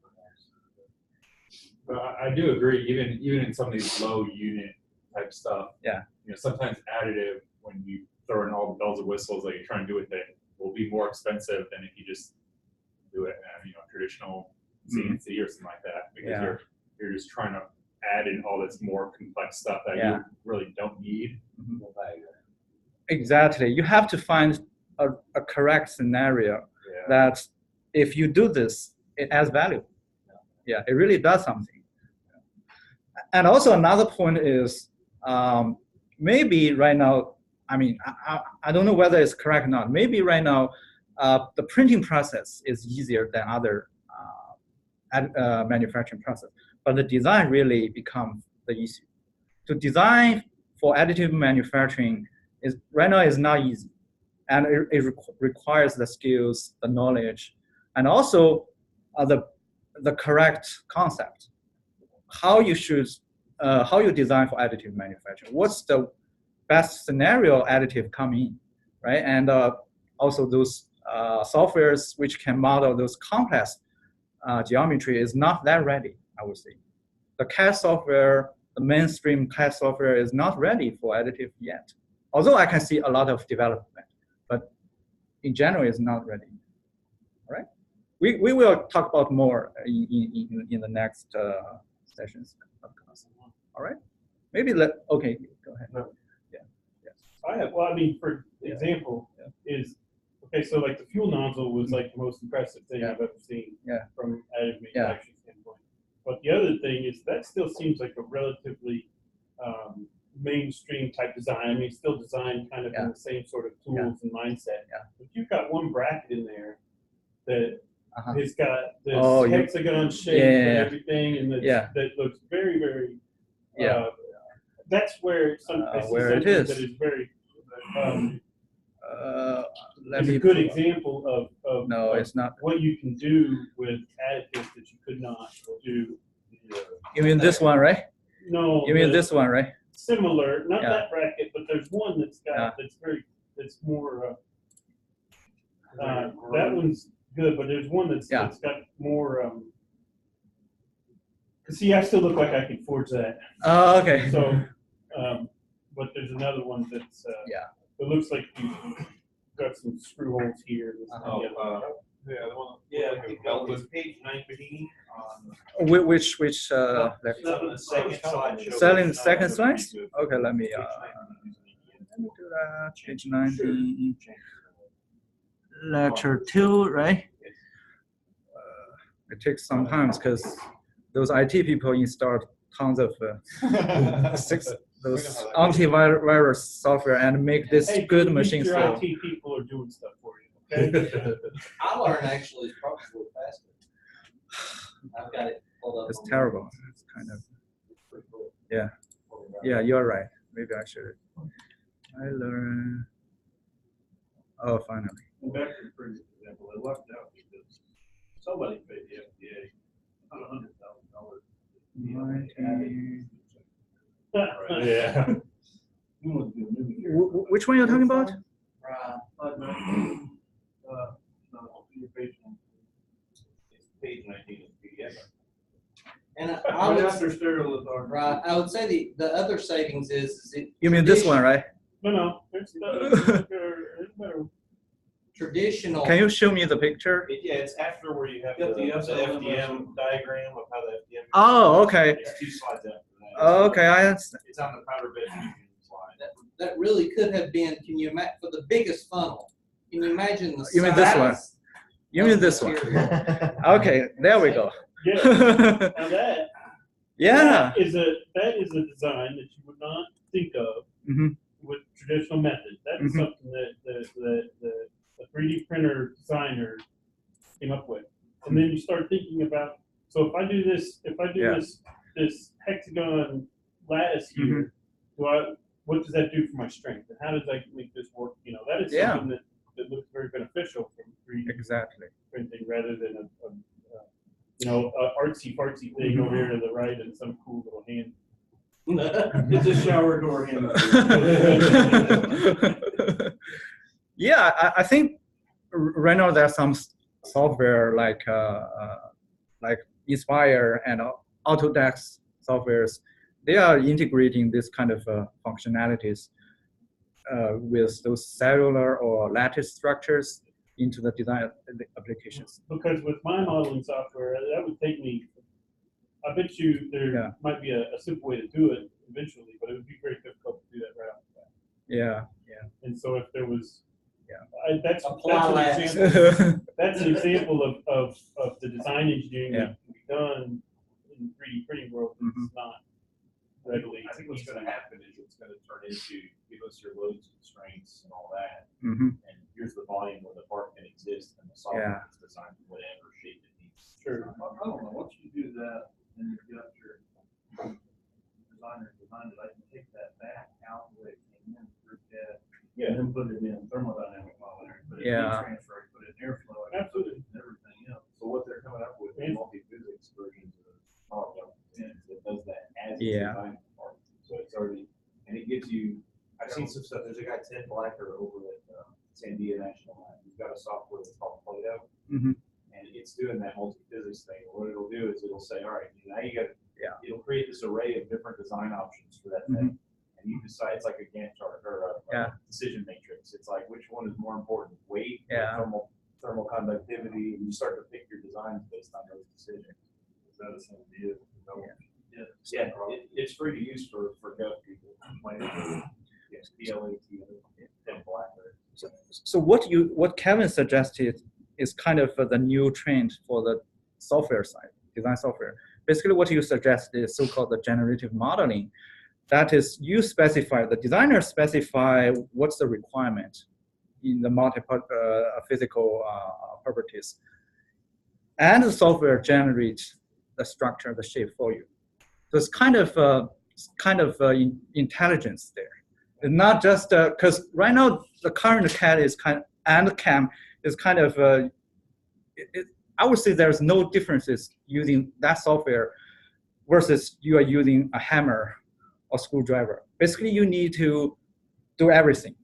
But I do agree, even in some of these low unit type stuff. Yeah. Sometimes additive, when you throw in all the bells and whistles that you're trying to do with it, will be more expensive than if you just do it, traditional CNC or something like that, because Yeah. you're just trying to add in all this more complex stuff that Yeah. you really don't need. Exactly. You have to find a correct scenario Yeah. that if you do this, it adds value. Yeah, it really does something. And also another point is maybe right now, I mean, I don't know whether it's correct or not. Maybe right now, the printing process is easier than other manufacturing process, but the design really becomes the issue. To design for additive manufacturing right now is not easy, and it requires the skills, the knowledge, and also the correct concept. How you design for additive manufacturing? What's the best scenario additive come in, right? And also those softwares which can model those complex geometry is not that ready, I would say. The CAD software, the mainstream CAD software is not ready for additive yet. Although I can see a lot of development, but in general, it's not ready. All right? We will talk about more in the next sessions of class. All right? Maybe okay, go ahead. No. Yeah. Well, I mean, for example, is okay. So like the fuel nozzle was like the most impressive thing I've ever seen from additive manufacturing standpoint. But the other thing is that still seems like a relatively mainstream type design. I mean, it's still designed kind of in the same sort of tools and mindset. Yeah. But you've got one bracket in there that has got this Oh, hexagon shape and everything, and that looks very, very. That's where where it is. That is very. Let It's me a good example of no, it's not. what you can do with additives that you could not do. You mean this one, right? No. You mean this one, right? Similar, not that bracket, but there's one that's got that's more. That one's good, but there's one that's got more. See, I still look like I could forge that. Oh, okay. So, but there's another one that's. It looks like you've got some screw holes here. It's page 19 on. Which second slide? Okay, let me do that. Page 19, lecture 2, right? It takes some time because those IT people installed tons of those antivirus software and make this good machine. Your IT people are doing stuff for you. Okay. I learn actually is probably faster. I've got it pulled up. It's terrible. It's kind of yeah. You're right. Maybe I should. I learn. Oh, finally. Back to the previous example, they lucked out because somebody paid the FDA about $100,000. $19. Yeah. Which one are you talking about? Page 19 of PDF. And I would, after stereolithography. right, I would say the other savings is it. You mean this one, right? No, it's better. Traditional. Can you show me the picture? Yeah, it's after where you have Got the the FDM diagram of how the FDM. Oh, okay. It's 2 slides after that. Oh, okay, I understand. It's on the powder bed slide. That really could have been, can you imagine, for the biggest funnel, can you imagine the You mean this size one? You mean of this one? material? Okay, there we go. Yeah, now that. Yeah. That is a design that you would not think of with traditional methods. That is something that the 3D printer designer came up with. And then you start thinking about, so if I do this, this hexagon lattice here, what does that do for my strength? And how does that make this work? You know, that is something that looks very beneficial from 3D printing rather than a artsy fartsy thing over here to the right and some cool little hand. It's a shower door hand. Yeah, I think right now there's some software like Inspire and Autodesk softwares. They are integrating this kind of functionalities with those cellular or lattice structures into the design applications. Because with my modeling software, that would take me, I bet you there might be a simple way to do it eventually, but it would be very difficult to do that right off the bat. Yeah. And so if there was, that's an example of the design engineering that can be done in the 3D printing world. It's not readily. I think what's going to happen is it's going to turn into give us your loads, constraints, and all that. Mm-hmm. And here's the volume where the part can exist, and the software is designed for whatever shape it needs. Sure. I don't know, once you do that, and you've got your designer designed it, I can take that back out the way it came in through CAD. And then put it in thermodynamic modeling, put it in heat transfer, put it in airflow, Absolutely. and everything else. So what they're coming up with is multi-physics versions of power that does that as a design part. So it's already, and it gives you, I've seen some stuff, there's a guy, Ted Blacker, over at Sandia National Lab. He's got a software that's called Play-Doh. And it's doing that multi-physics thing. What it'll do is it'll say, all right, now you got, it'll create this array of different design options for that thing. And you decide, it's like a Gantt chart or a decision matrix. It's like, which one is more important, weight, or thermal conductivity, and you start to pick your designs based on those decisions. Is that a same idea? Yeah, it's free to use for gov people. So what Kevin suggested is kind of the new trend for the software side, design software. Basically, what you suggest is so-called the generative modeling. That is, you specify, the designer specify what's the requirement in the multiple physical properties, and the software generates the structure, the shape for you. So it's kind of intelligence there. It's not just because right now the current CAD is and CAM is kind of. I would say there's no differences using that software versus you are using a hammer or screwdriver. Basically, you need to do everything.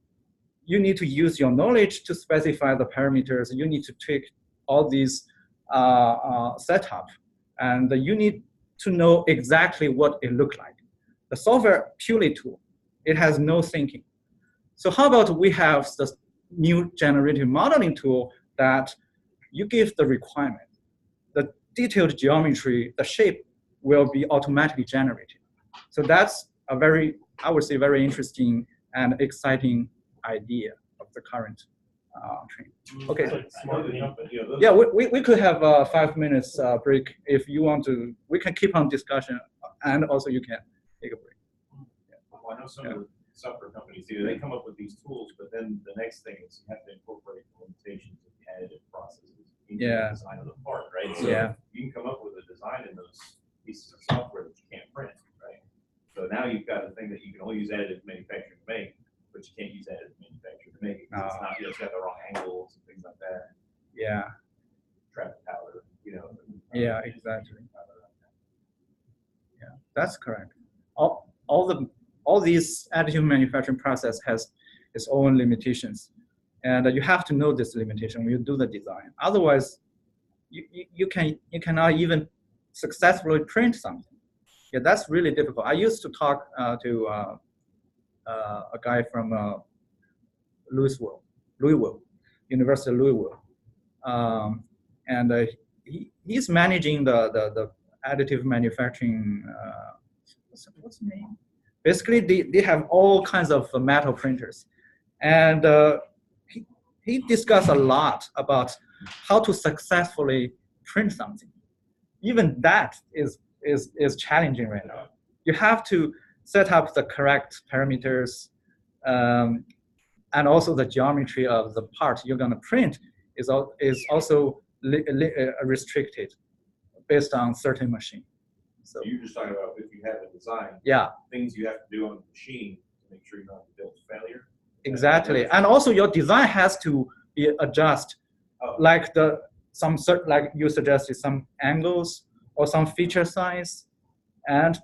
You need to use your knowledge to specify the parameters. You need to tweak all these setup, and you need to know exactly what it looks like. The software purely tool, it has no thinking. So how about we have the new generative modeling tool that you give the requirement, the detailed geometry, the shape will be automatically generated. So that's a very, I would say, very interesting and exciting idea of the current trend. Okay. Yeah, we could have a 5 minutes break if you want to. We can keep on discussion, and also you can take a break. Well, I know some of the software companies do. They come up with these tools, but then the next thing is you have to incorporate the limitations of the additive processes into the design of the part, right? So you can come up with a design in those pieces of software that you can't print, right? So now you've got a thing that you can only use additive manufacturing to make, but you can't use additive manufacturing to make it. It's not, it's got the wrong angles and things like that. Yeah. Traffic powder, Yeah, exactly. Yeah, that's correct. All all these additive manufacturing process has its own limitations. And you have to know this limitation when you do the design. Otherwise, you cannot even successfully print something. Yeah, that's really difficult. I used to talk to a guy from Louisville, University of Louisville, and he's managing the additive manufacturing. What's the name? Basically, they have all kinds of metal printers, and he discussed a lot about how to successfully print something. Even that is challenging right now. You have to set up the correct parameters, and also the geometry of the part you're going to print is also restricted based on certain machine. So you're just talking about if you have a design, yeah, things you have to do on the machine to make sure you don't build failure. Exactly, and also your design has to be adjusted, like like you suggested, some angles or some feature size, and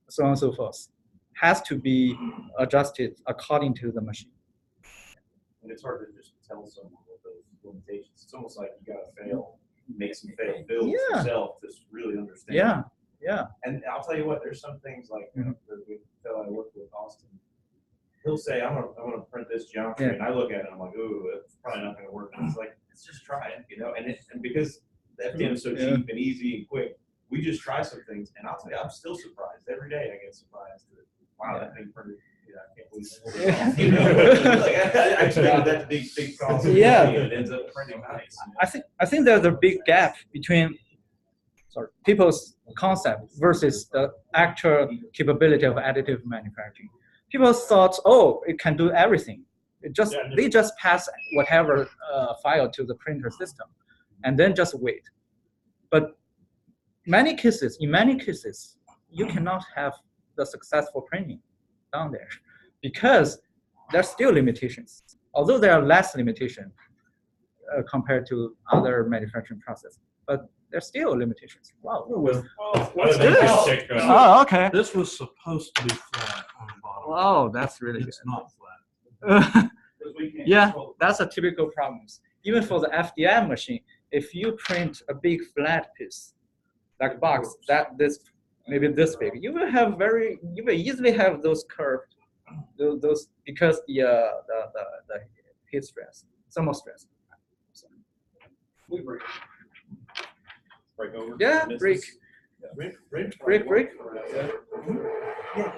so on and so forth, has to be adjusted according to the machine. And it's hard to just tell someone with those limitations. It's almost like you gotta fail, make some failed builds yourself to really understand. Yeah, yeah. And I'll tell you what, there's some things like the fellow I work with, Austin. He'll say, I'm gonna print this geometry, and I look at it, and I'm like, ooh, it's probably not gonna work. And it's like, let's just try it, you know. And because the FDM is so cheap and easy and quick, we just try some things. And I'll tell you, I'm still surprised every day. I get surprised that wow, that thing printed. I can't believe it. You know, like I expected that to be big cost. Yeah, and it ends up printing nice. You know? I think there's a big gap between people's concept versus the actual capability of additive manufacturing. People thought, oh, it can do everything. They just pass whatever file to the printer system, and then just wait. But in many cases, you cannot have the successful printing down there because there's still limitations. Although there are less limitation compared to other manufacturing process, but there's still limitations. Wow. What's this? Oh, okay. This was supposed to be flat on the bottom. Wow, that's really It's good. not flat. Yeah, that's a typical problem. Even for the FDM machine, if you print a big flat piece, like box, maybe this big, you will easily have those curved, those because the heat stress, thermal stress. So, We break over. yeah, break.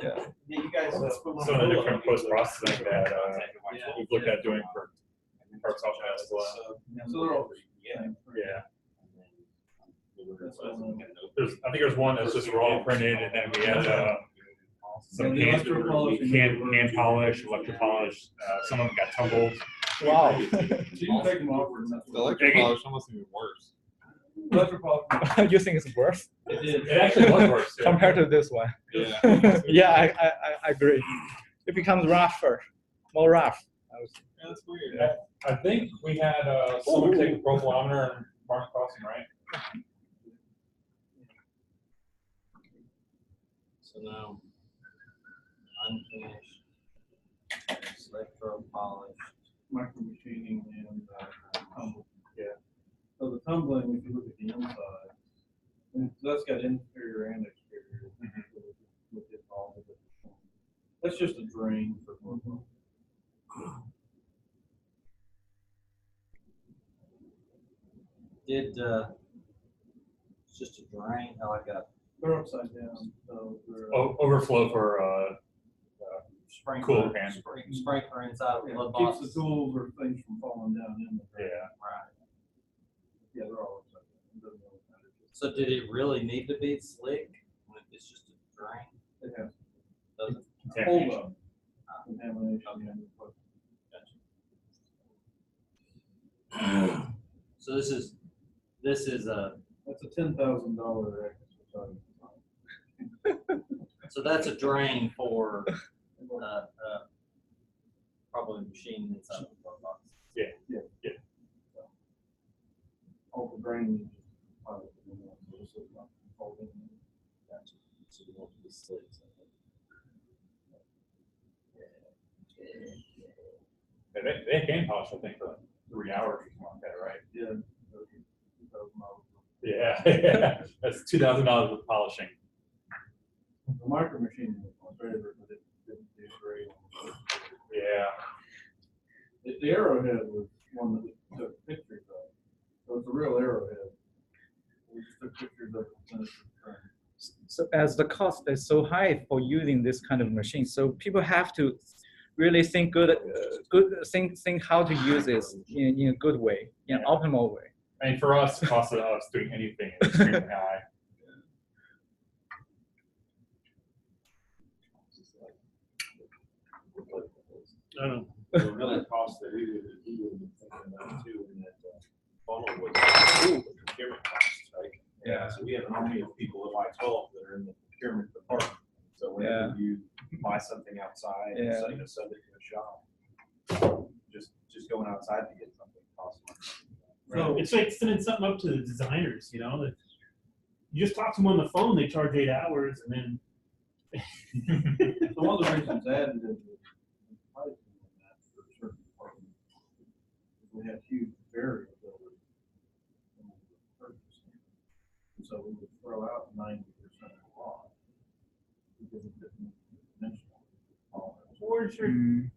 Yeah, you guys. Some of the different post processing that we've looked at doing for parts off that as well. So they're all Yeah. I think there's one that's just raw printed, and then we had some hand polish, electro polish. Some of them got tumbled. Wow. So you can take them off. The electric polish almost even worse. You think it's worse? It actually was worse compared to this one? Yeah. Yeah, I agree. It becomes rougher, more rough. Yeah, that's weird. Yeah. I think we had someone take a profilometer and mark crossing, right? So now, unfinished, electro polished. Micro machining and tumbling. Yeah. So the tumbling, if you look at the inside, and that's got interior and exterior. Look at all of it. That's just a drain for more. It's just a drain, like a They're upside down, so they're. Overflow for sprinkler, cool pan. sprinkler inside of the Yeah, glove keeps box. the tools or things from falling down in the drain. Yeah. Right. Yeah, they're all upside down. It doesn't really matter. So did it really need to be slick when it's just a drain? It has Doesn't. hold up. Contamination. Okay. So this is a, That's a $10,000 exercise. so that's a drain for probably machine inside the glove box. All the drainage. So you want to be slick. they can polish, I think, for like 3 hours or something like that, right? Yeah. Yeah, that's $2,000 with polishing. The micro machine was my favorite, but it didn't do great. Yeah. The arrowhead was one that we took pictures of. So it's a real arrowhead. We just took pictures of it and sent it to the train. So as the cost is so high for using this kind of machine, so people have to really think think how to use this in a good way, in an optimal way. I mean, for us, the cost of us doing anything is extremely high. I don't know. Another cost that we would be thinking about too, in that funnel was procurement costs, right? Yeah. So we have an army of people at Y12 that are in the procurement department. So whenever you buy something outside, and send it to a shop, just going outside to get something costs money. So it's like sending something up to the designers, you know, that you just talk to them on the phone, they charge 8 hours, and then. So one of the reasons added is the pricing on that for certain departments. We had huge variability in the purchasing. And so we would throw out 90% of the law. Because it didn't mention all that. Where's your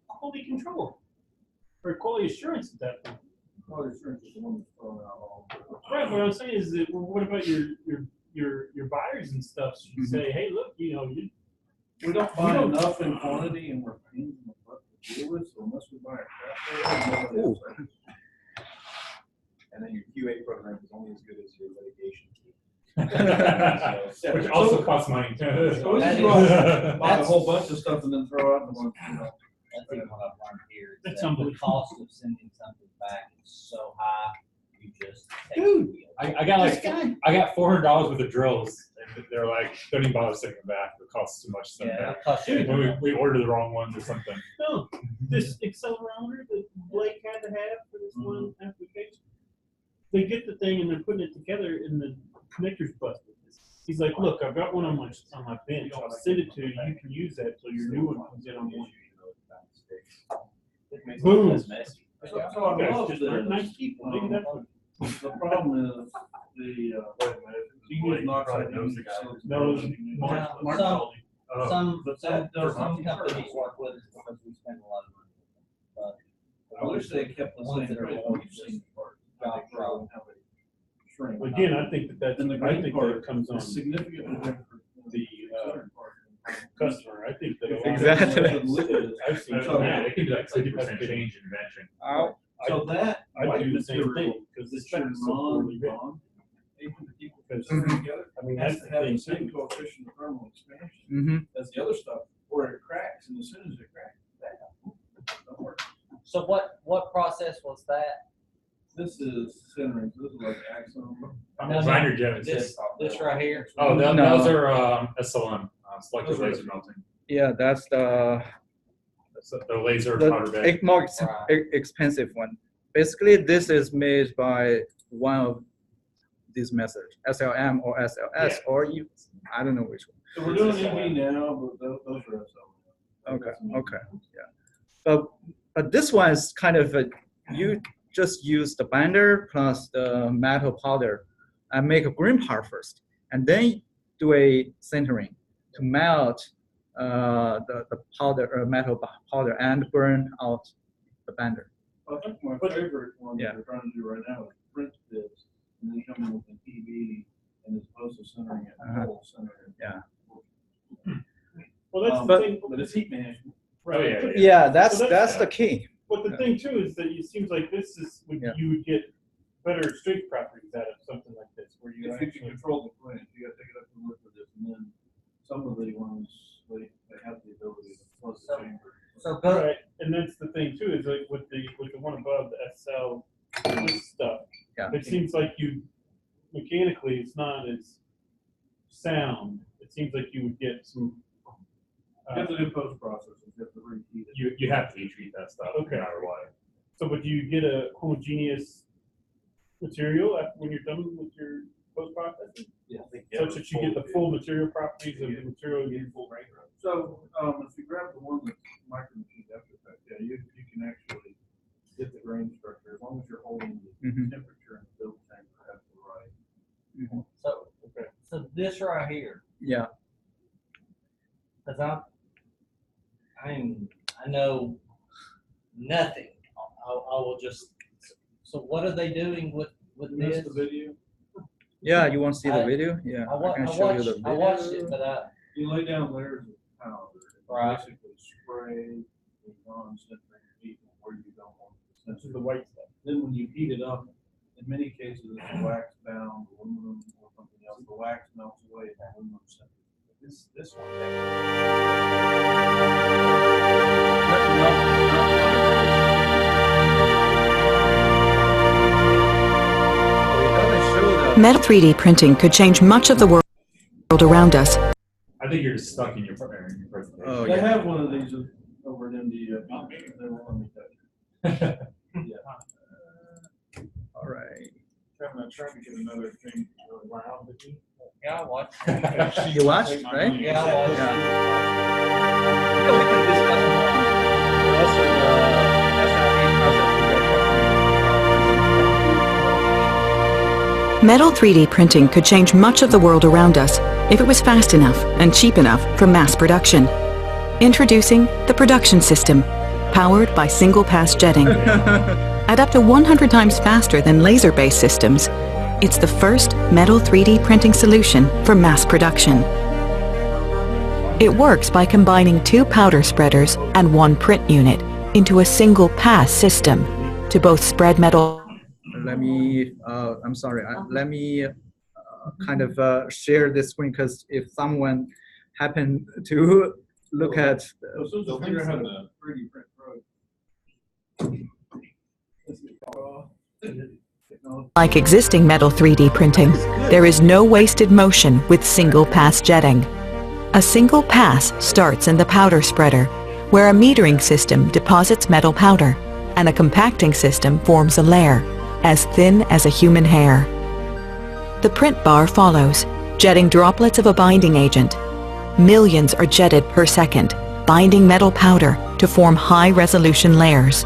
quality control? Or quality assurance at that point? Quality assurance is the one that's throwing out all the. Right, what I'm saying is that, well, what about your buyers and stuff? Should say, hey, look, you know, We don't buy enough in quantity and we're paying them a buck to deal with, so unless we buy a crap load, nobody else does. And then your QA program is only as good as your litigation team. which also costs money too. So we That just is- go out and buy a whole bunch of stuff and then throw out the ones, you know. That's even what I've learned here. Is That's that the unbelievable. cost of sending something back is so high, you just take Dude, the deal. I got $400 worth of drills, and they're like, don't even bother sending them back. It costs too much to send them Yeah, back. it costs you. When we order the wrong ones or something. No, this accelerometer that Blake had to have for this one application, they get the thing and they're putting it together and the connector's busted. He's like, look, I've got one on my bench. I'll send it to you. You can use that till your new one comes in on one. Boom. So I You guys love just aren't nice this. people. Maybe that's what. The problem is the, you use knocks out No, Mark Some- told me. Some companies work with us because we spend a lot of money. But I wish they kept the Ones same that are rate. more You've seen part. job problem. Shrink. Again, I think that's, And the I green think part that it comes on is significantly different. the customer. I think that. Exactly. I've seen So- that. It can be like 50% change in invention. So that. I do the same thing because this should check is so poorly written. non-bond. Even the people Because, together. I mean, Has that's to the have the thing same too. coefficient of thermal expansion as the other stuff, where it cracks, and as soon as it cracks, that don't work. So what process was that? This is centering, this is like axon. Designer Jim. This right here? Oh, No. those are SLM, selective Those are- laser melting. Yeah, that's the The laser powder bed. more Right. expensive one. Basically, this is made by one of these methods, SLM or SLS, or you, I don't know which one. So we're doing EV now, but those are SLM. Okay, yeah. But this one is kind of you just use the binder plus the metal powder and make a green part first, and then do a sintering to melt the powder or metal powder and burn out the binder. I think my favorite one Yeah. that we're trying to do right now is print this, and then come in with an EV, and as opposed to centering it, whole centering. Yeah. Well, that's the But- thing. But it's heat management. Right. yeah. Yeah, that's So that's- the key. But the thing too is that it seems like this is, Yeah. you would get better strength properties out of something like this, where you If you can actually. control the plant, you gotta take it up and work with it, and then some of the ones, they have the ability to close the So- chamber. So go, Right, and that's the thing too, is like with the one above, the SL, this stuff. Yeah. It seems like you, mechanically, it's not as sound. It seems like you would get some. You have to do post processing, you have to reheat it. You have to heat treat that stuff, Okay. no matter what. So, but do you get a homogeneous material when you're done with your post processing? Yeah. Such that you get the full material properties of the material you. So, if you grab the one that's micro machine after effect, yeah, you can actually get the grain structure, as long as you're holding the temperature and the build chamber at the right. So this right here, Yeah. because I know nothing. I will just. So what are they doing with You this? missed the video? Yeah, you want to see the I- video? Yeah, I can show you the video. watched it, but You lay down layers of powder. Right. Basically spray the non-centering heat where you don't want it. This is the white stuff. Then when you heat it up, in many cases, it's wax bound aluminum or something else. The wax melts away and the aluminum centers. This one. Metal 3D printing could change much of the world around us. I think you're just stuck in your presentation. Oh, They yeah. have one of these over at MD. They won't let me touch it. All right. I'm trying to get another thing around it. yeah, I watched. You watched, right? Yeah, I watched. Yeah, we can discuss more. But also the SLA process. Metal 3D printing could change much of the world around us if it was fast enough and cheap enough for mass production. Introducing the production system, powered by single-pass jetting. At up to 100 times faster than laser-based systems, it's the first metal 3D printing solution for mass production. It works by combining 2 powder spreaders and 1 print unit into a single-pass system to both spread metal. Let me, I'm sorry, let me kind of share this screen, because if someone happened to look at, So figure out how to 3D print pro. Like existing metal 3D printing, there is no wasted motion with single-pass jetting. A single pass starts in the powder spreader, where a metering system deposits metal powder, and a compacting system forms a layer, as thin as a human hair. The print bar follows, jetting droplets of a binding agent. Millions are jetted per second, binding metal powder to form high-resolution layers.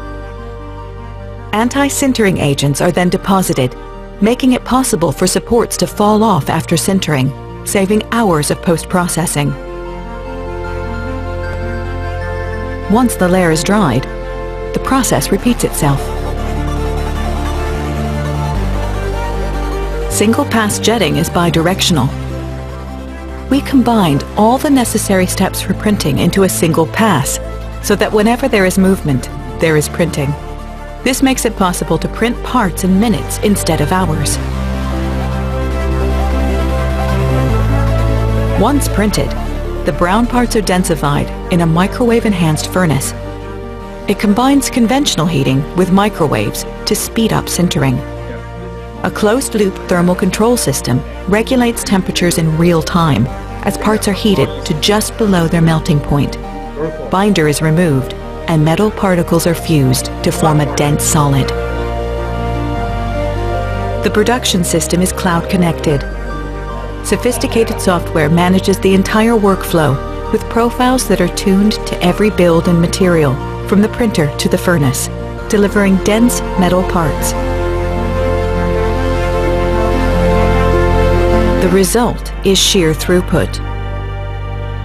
Anti-sintering agents are then deposited, making it possible for supports to fall off after sintering, saving hours of post-processing. Once the layer is dried, the process repeats itself. Single-pass jetting is bidirectional. We combined all the necessary steps for printing into a single pass, so that whenever there is movement, there is printing. This makes it possible to print parts in minutes instead of hours. Once printed, the brown parts are densified in a microwave-enhanced furnace. It combines conventional heating with microwaves to speed up sintering. A closed-loop thermal control system regulates temperatures in real time as parts are heated to just below their melting point. Binder is removed, and metal particles are fused to form a dense solid. The production system is cloud-connected. Sophisticated software manages the entire workflow with profiles that are tuned to every build and material, from the printer to the furnace, delivering dense metal parts. The result is sheer throughput.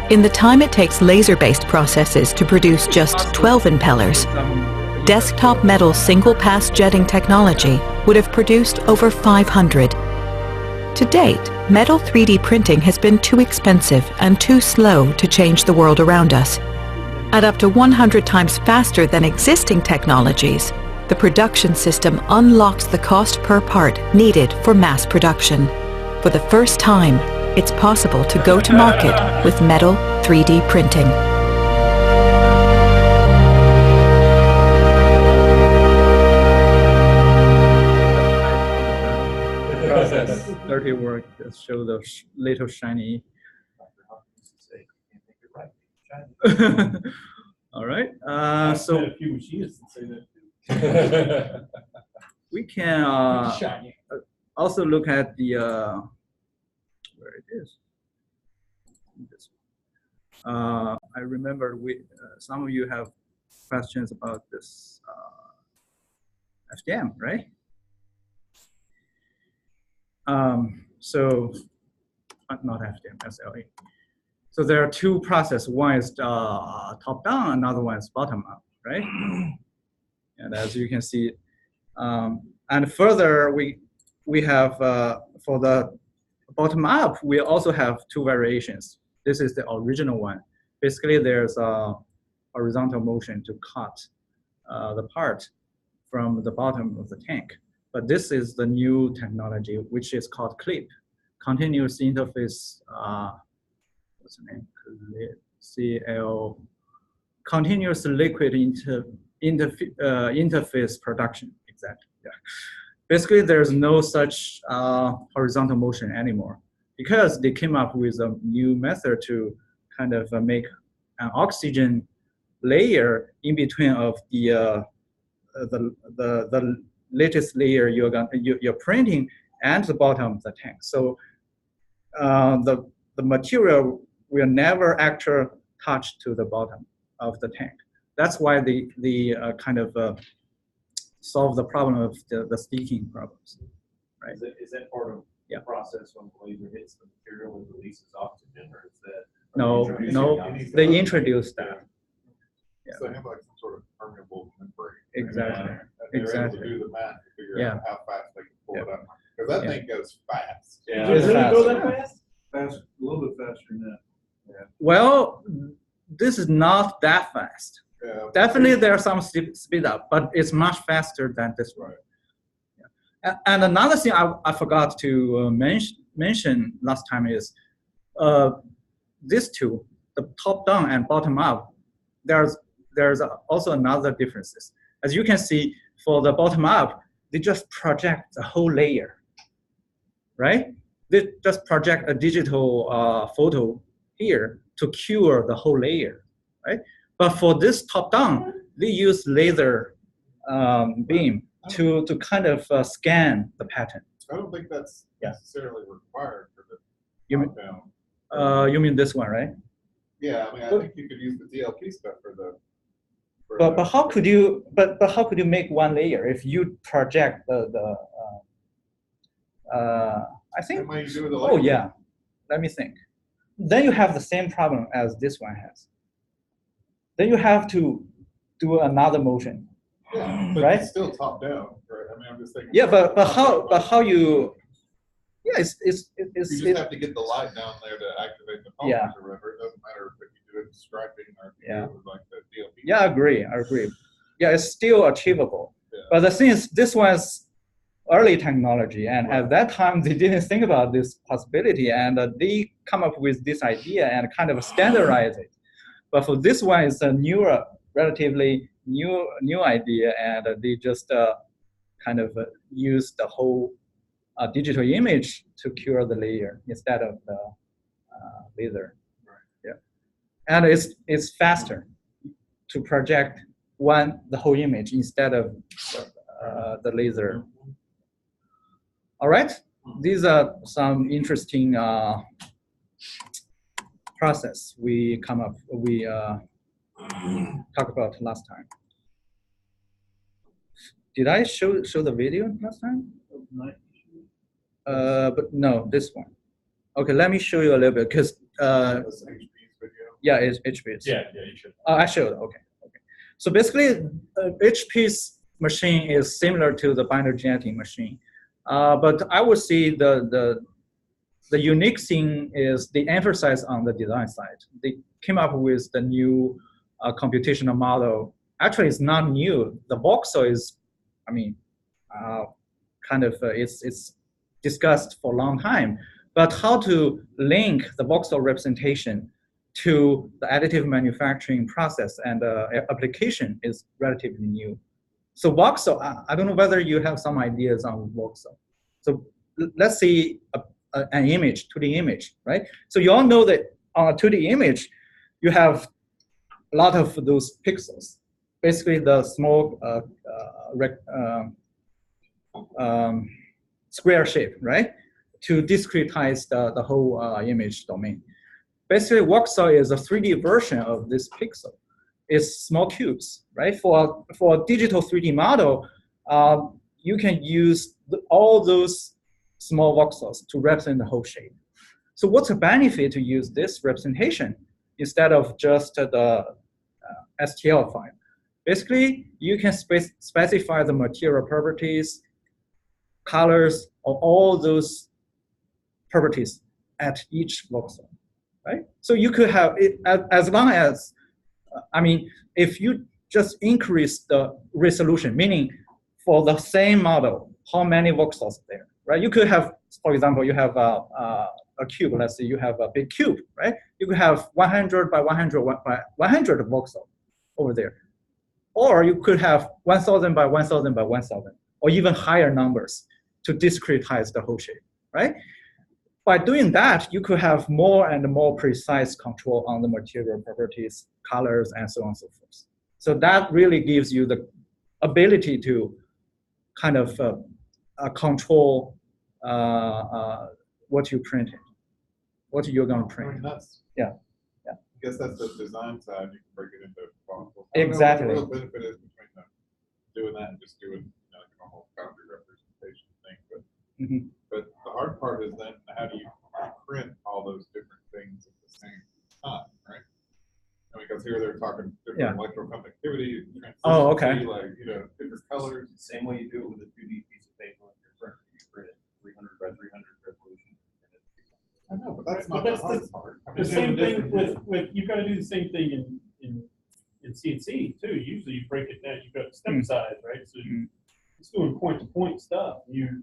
In the time it takes laser-based processes to produce just 12 impellers, desktop metal single-pass jetting technology would have produced over 500. To date, metal 3D printing has been too expensive and too slow to change the world around us. At up to 100 times faster than existing technologies, the production system unlocks the cost per part needed for mass production. For the first time, it's possible to go to market with metal 3D printing. process, dirty work, just show the little shiny. All right, so a few machinists that say that too. we can also look at the where it is. I remember some of you have questions about this FDM, right? So not FDM, SLA. So there are two processes. One is top-down, another one is bottom-up, right? And as you can see, and further, we have for the bottom-up, we also have two variations. This is the original one. Basically, there's a horizontal motion to cut the part from the bottom of the tank. But this is the new technology, which is called CLIP, continuous interface. What's the name? CL, continuous liquid interface production. Exactly. Yeah. Basically, there's no such horizontal motion anymore because they came up with a new method to kind of make an oxygen layer in between of the latest layer you're printing and the bottom of the tank. So the material will never actually touch to the bottom of the tank. That's why they kind of solve the problem of the sticking problems, right? Is that part of the process when the laser hits the material and releases oxygen, or is that? No, they introduced that. Yeah. So they have like some sort of permeable membrane. Exactly. And they're able to do the math to figure out how fast they can pull it up. Because that thing goes fast. Does it really go that fast? Fast, a little bit faster than that. Yeah. Well, this is not that fast. Yeah. Definitely there's some speed up, but it's much faster than this one. Yeah. And another thing I forgot to mention last time is these two, the top down and bottom up, there's also another differences. As you can see, for the bottom up, they just project the whole layer, right? They just project a digital photo here to cure the whole layer, right? But for this top down, they use laser beam to kind of scan the pattern. I don't think that's necessarily required for the top down. You mean this one, right? Yeah, I mean, I think you could use the DLP stuff for the. But how could you? But how could you make one layer if you project the I think. Oh yeah, let me think. Then you have the same problem as this one has. Then you have to do another motion. Yeah, but right? It's still top down, right? I mean, I'm just thinking. Yeah, but how you? Yeah, you just have to get the light down there to activate the polymers or whatever. It doesn't matter if you do it striping or if you do it with like the DLP. Yeah, I agree. Yeah, it's still achievable. Yeah. But the thing is, this was early technology, and at that time they didn't think about this possibility, and they come up with this idea and kind of standardize it. But for this one, it's a newer, relatively new idea, and they just kind of use the whole digital image to cure the layer instead of the laser. Right. Yeah, and it's faster to project the whole image instead of the laser. All right, these are some interesting process we talked about last time. Did I show the video last time? But no, this one. Okay, let me show you a little bit because yeah, it's HP's. Yeah, you should. I showed. Okay. So basically, HP's machine is similar to the binder jetting machine, but I would say the unique thing is they emphasize on the design side. They came up with the new computational model. Actually, it's not new. The voxel is, I mean, kind of it's discussed for a long time. But how to link the voxel representation to the additive manufacturing process and application is relatively new. So voxel, I don't know whether you have some ideas on voxel. So let's see an image, 2D image, right? So you all know that on a 2D image, you have a lot of those pixels. Basically, the small square shape, right? To discretize the whole image domain. Basically, voxel is a 3D version of this pixel. It's small cubes, right? For a digital 3D model, you can use all those small voxels to represent the whole shape. So what's the benefit to use this representation instead of just the STL file? Basically, you can specify the material properties, colors, of all those properties at each voxel, right? So you could have it as long as, if you just increase the resolution, meaning for the same model, how many voxels there, right? You could have, for example, you have a cube. Let's say you have a big cube, right? You could have 100 by 100 by 100 voxel over there. Or you could have 1,000 by 1,000 by 1,000, or even higher numbers to discretize the whole shape, right? By doing that, you could have more and more precise control on the material properties, colors, and so on and so forth. So that really gives you the ability to kind of control what you printed, what you're going to print. Yeah. I guess that's the design side. You can break it into multiple. Exactly. The real benefit is between doing that and just doing like a normal boundary representation thing. But the hard part is then how do you print all those different things at the same time, right? Because here they're talking different electroconductivity, translucency, like different colors. Same way you do it with a 2D piece of paper on your printer. You print it 300 by 300 resolution. I know, but that's not But the hard part. The same thing with you've got to do the same thing in CNC too. Usually you break it down. You've got step size, right? So it's doing point-to-point stuff. You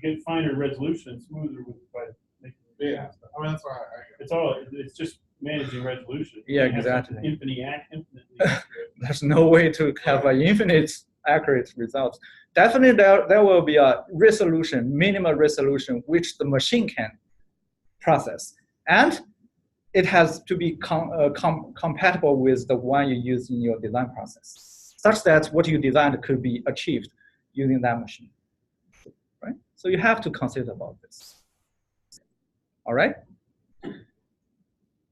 get finer resolution, smoother by making stuff. That's why It's just managing resolution. Yeah, exactly. Infinitely accurate. There's no way to have an infinite accurate results. Definitely there will be a resolution, minimal resolution, which the machine can process. And it has to be compatible with the one you use in your design process, such that what you designed could be achieved using that machine, right? So you have to consider about this. All right?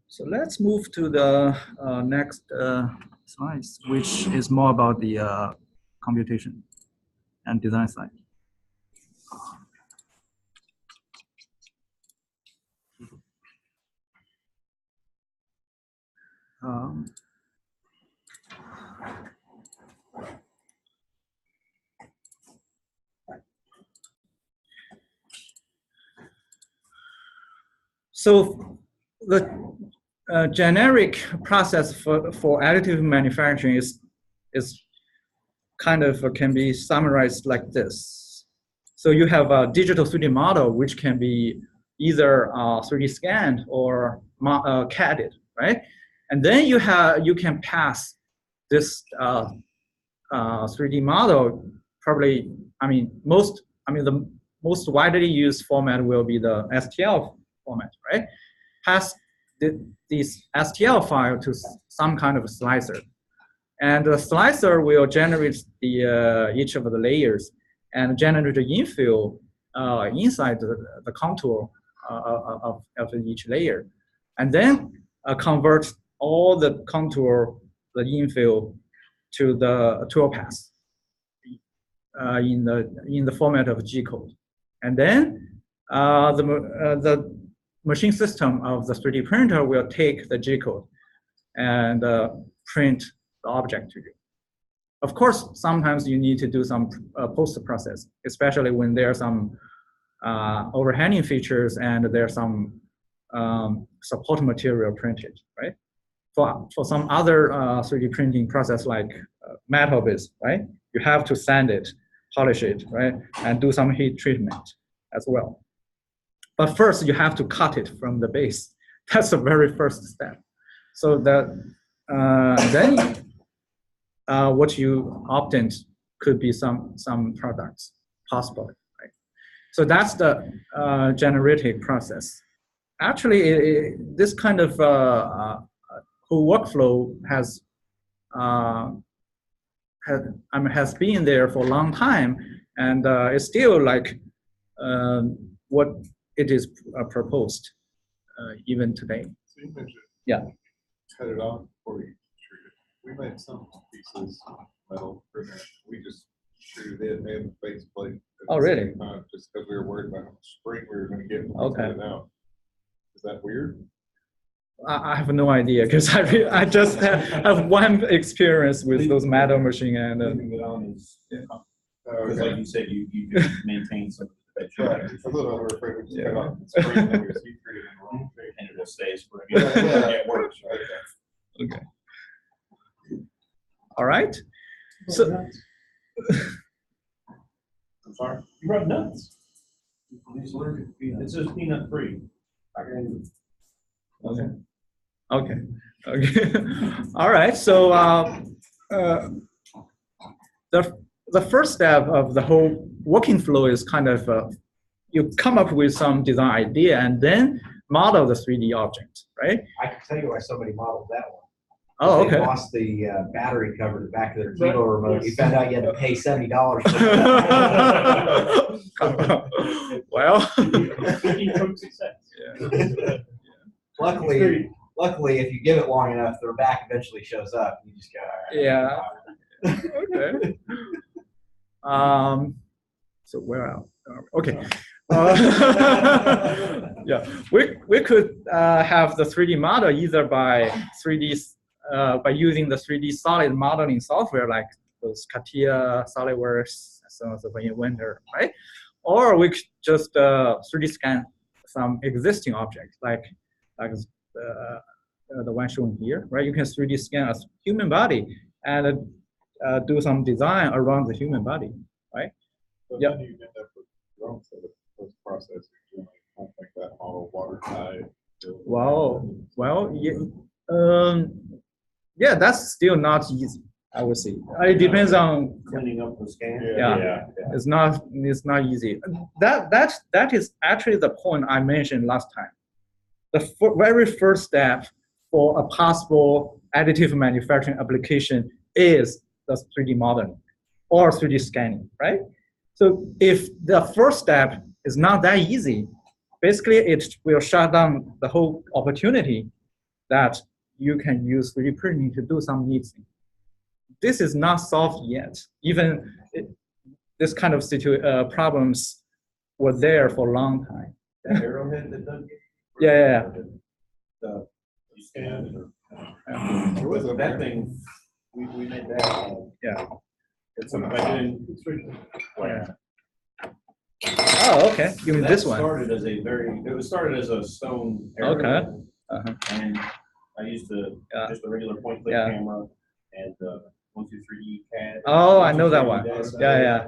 So let's move to the next slides, which is more about the computation and design side. So the generic process for additive manufacturing is kind of can be summarized like this. So you have a digital 3D model, which can be either 3D scanned or CADed, right? And then you can pass this 3D model. Probably, the most widely used format will be the STL format, right? Pass this STL file to some kind of a slicer, and the slicer will generate each of the layers and generate the infill inside the contour of each layer, and then convert all the contour, the infill, to the toolpath in the format of G code, and then the machine system of the 3D printer will take the G code and print the object to you. Of course, sometimes you need to do some post-process, especially when there are some overhanging features and there's some support material printed, right? For some other 3D printing process like metal-based, right? You have to sand it, polish it, right? And do some heat treatment as well. But first, you have to cut it from the base. That's the very first step. So that then what you obtain could be some products, possibly, right? So that's the generative process. Actually, this kind of whole workflow has been there for a long time, and it's still like what it is proposed even today. So you mentioned cut it off before you treat it. We made some pieces of metal printer. We just treated it and the faceplate. at Oh, the really? same time, just because we were worried about how much spring we were gonna get when we Okay. put it out. Is that weird? I have no idea because I just have one experience with those metal machine and Leaving it on is, Oh, because okay. like you said, you can maintain some of the Right, vegetative a little bit afraid we just Yeah. cut off the spring and we just heat treated in the wrong shape. and it will stay spring. Yeah, yeah. It works, right? Okay. All right. So I'm sorry, you brought nuts. These allergic, it says peanut free. okay. Okay. Okay. All right. So the first step of the whole working flow is kind of you come up with some design idea and then model the 3D object, right? I can tell you why somebody modeled that one. Oh, They okay. lost the battery cover to the back of their Right. keyboard remote. You Yes. found out you had to pay $70 for it. Well, Speaking from success. Luckily, if you give it long enough, their back eventually shows up. You just go, all right. yeah. Okay. So where else? Okay. Yeah, we could have the 3D model either by by using the 3D solid modeling software like those CATIA, SolidWorks, so on and so forth in Winter, right? Or we could just 3D scan some existing objects like the one shown here, right? You can 3D scan a human body and do some design around the human body, right? So Yep. then you end up with your own set of post-processing, doing like, make that model watertight. Yeah, that's still not easy, I would say. It depends on, Cleaning up the scan. Yeah. it's not easy. That is actually the point I mentioned last time. The very first step for a possible additive manufacturing application is the 3D modeling or 3D scanning, right? So if the first step is not that easy, basically it will shut down the whole opportunity that you can use 3D printing to do some neat things. This is not solved yet. Even this kind of problems were there for a long time. The arrowhead that does get. Yeah. The scan. There was a That thing, we made that. Yeah. It's something I did. Yeah. Oh, okay. You mean That this one? It was started as a stone Okay. arrowhead. Uh-huh. And I used just a regular point click Yeah. camera and 123E CAD. Oh, I know that one. 123E Yeah.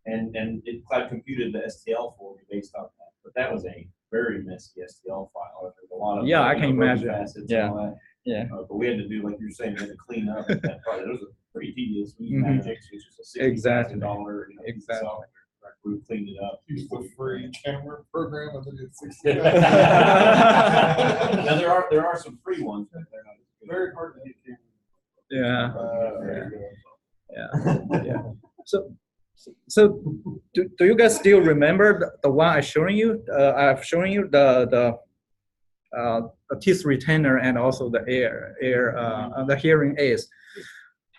And it cloud computed the STL for me based on that. But that was a very messy STL file. There's a lot of Yeah, I can broken imagine. facets Yeah. and all that. Yeah. But we had to do, like you were saying, we had to clean up that part. It was pretty tedious. We used Mhm. Magix, which is a $60,000 piece of Exactly. software. We cleaned it up. Use the free camera program and then it's Now there are some free ones, but they're not very hard to get. Yeah. Uh, Yeah. So do you guys still remember the one I showing you? I've shown you the teeth retainer and also the the hearing aids.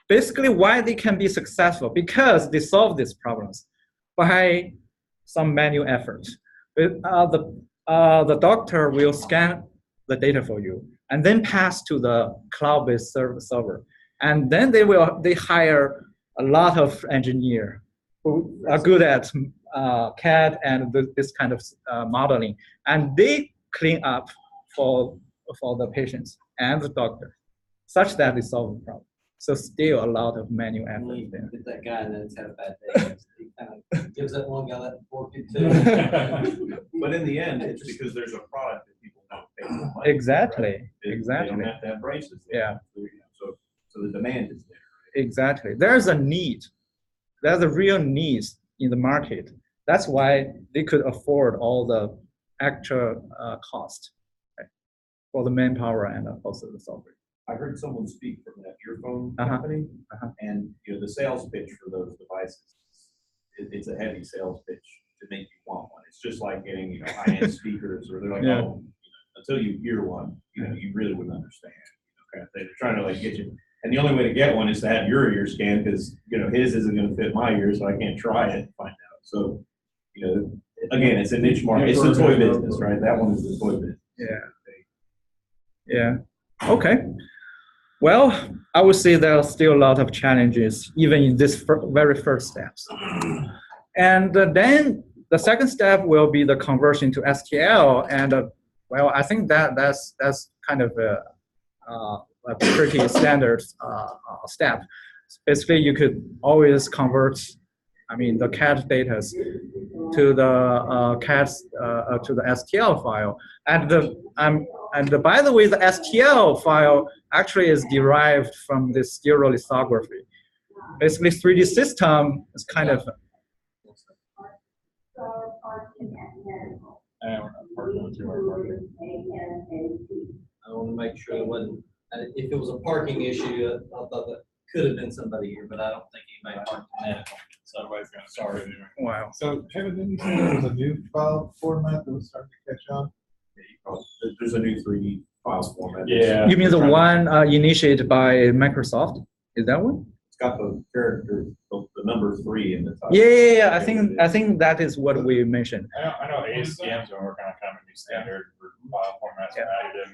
Basically, why they can be successful because they solve these problems by some manual effort. The doctor will scan the data for you and then pass to the cloud-based server, and then they hire a lot of engineers who are good at CAD and this kind of modeling, and they clean up for the patients and the doctor, such that they solve the problem. So still a lot of manual effort there. Get that guy that's had a bad day. He kind of gives that one guy that fork it too. But in the end, it's because there's a product that people don't pay for money. Exactly. Right? They Exactly. don't have to have braces. Yeah. So the demand is there. Exactly. There's a need. There's a real need in the market. That's why they could afford all the extra cost, right, for the manpower and also the software. I heard someone speak from that earphone Uh-huh. company, Uh-huh. and the sales pitch for those devices, it's a heavy sales pitch to make you want one. It's just like getting high-end speakers, or they're like, Yeah. until you hear one, you really wouldn't understand. They're trying to get you. And the only way to get one is to have your ear scanned because, you know, his isn't going to fit my ear, so I can't try it and find out. So, you know, again, it's a niche market. It's a toy business, right? That one is the toy business. Yeah. Okay. Well, I would say there are still a lot of challenges, even in this very first steps. And then the second step will be the conversion to STL. And well, I think that's kind of a pretty standard step. Basically, you could always convert, I mean, the CAD data to the to the STL file. And by the way, the STL file actually is derived from this stereolithography. Basically, 3D system is kind of. I want to make sure it wasn't. If it was a parking issue, I thought that could have been somebody here, but I don't think anybody parked medical. So everybody's going to start it. Wow. So Kevin, didn't you say there was a new file format that was starting to catch on? There's a new 3D files format. Yeah. You mean the one initiated by Microsoft? Is that one? It's got the character, the number 3 in the top. Yeah. I think that is what we mentioned. I know ASTM's been working on kind of a new standard for file formats for additive.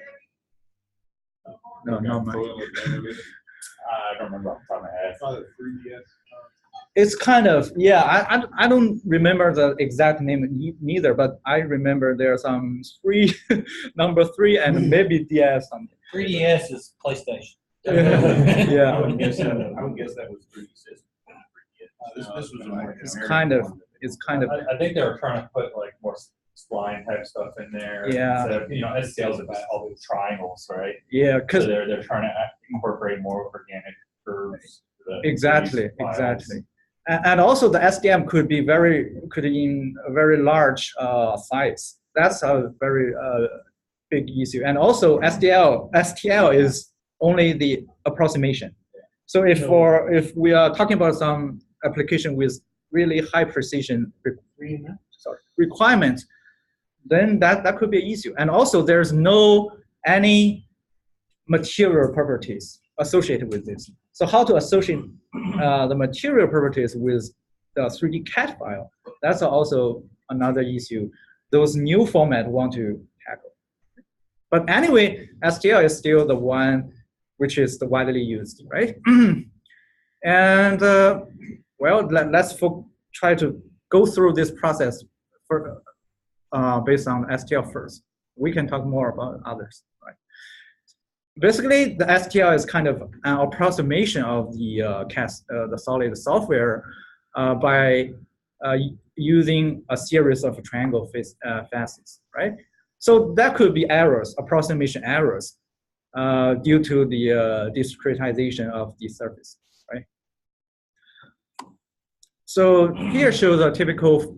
No, not mine. I don't remember off the top of my head. I thought it 3DS. It's kind of, yeah, I don't remember the exact name neither, but I remember there's some number 3 and maybe DS something. 3DS is PlayStation. Yeah. I would guess that was 3D system. This was it's kind of. I think they were trying to put like more spline type stuff in there. Yeah. Instead of, you know, STL's about all those triangles, right? Yeah, because so they're trying to incorporate more organic curves. Exactly. And also the SDM could be in a very large size. That's a very big issue. And also STL is only the approximation. So if we are talking about some application with really high precision requirements, then that could be an issue. And also there's any material properties associated with this. So how to associate the material properties with the 3D CAD file, that's also another issue those new format want to tackle. But anyway, STL is still the one which is the widely used, right? And well, let's try to go through this process based on STL first. We can talk more about others, right? Basically, the STL is kind of an approximation of the solid software by using a series of triangle facets, right? So that could be errors, approximation errors, due to the discretization of the surface, right? So here shows a typical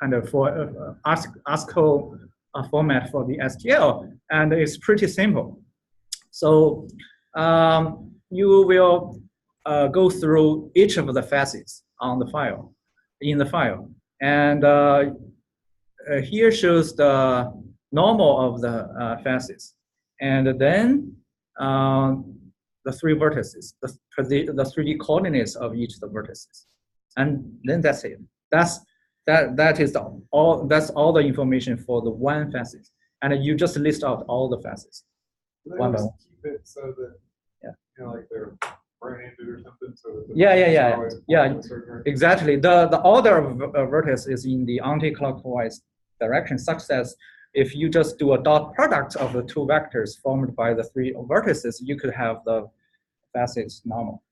kind of ASCII format for the STL, and it's pretty simple. So you will go through each of the facets on the file, and here shows the normal of the facets, and then the 3 vertices, the 3D coordinates of each of the vertices, and then that's it. That is all. That's all the information for the one facet, and you just list out all the facets. One by one. Keep it so that you know, like they're branded or something. So Yeah. Exactly. The order of vertex is in the anti-clockwise direction, such that if you just do a dot product of the 2 vectors formed by the 3 vertices, you could have the facets normal.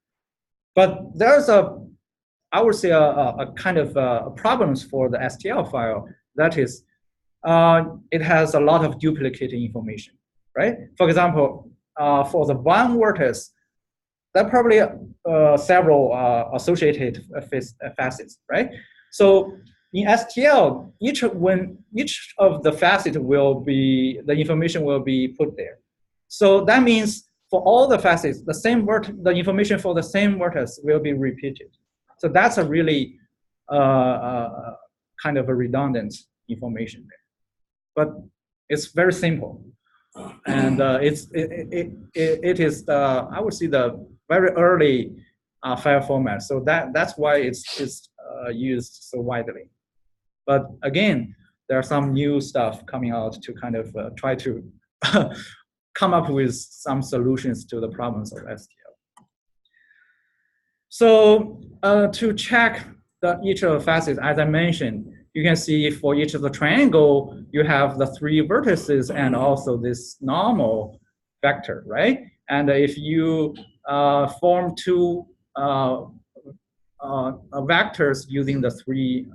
But there's I would say a kind of problems for the STL file. That is, it has a lot of duplicating information, right? For example, for the one vertex, there are probably several associated facets, right? So in STL, each of the facets the information will be put there. So that means for all the facets, the information for the same vertex will be repeated. So that's a really kind of a redundant information there. But it's very simple. and it is I would say the very early file format. So that's why it's used so widely. But again, there are some new stuff coming out to kind of try to come up with some solutions to the problems of STL. So to check each of the facets, as I mentioned, you can see for each of the triangle, you have the 3 vertices and also this normal vector, right? And if you form 2 vectors using the 3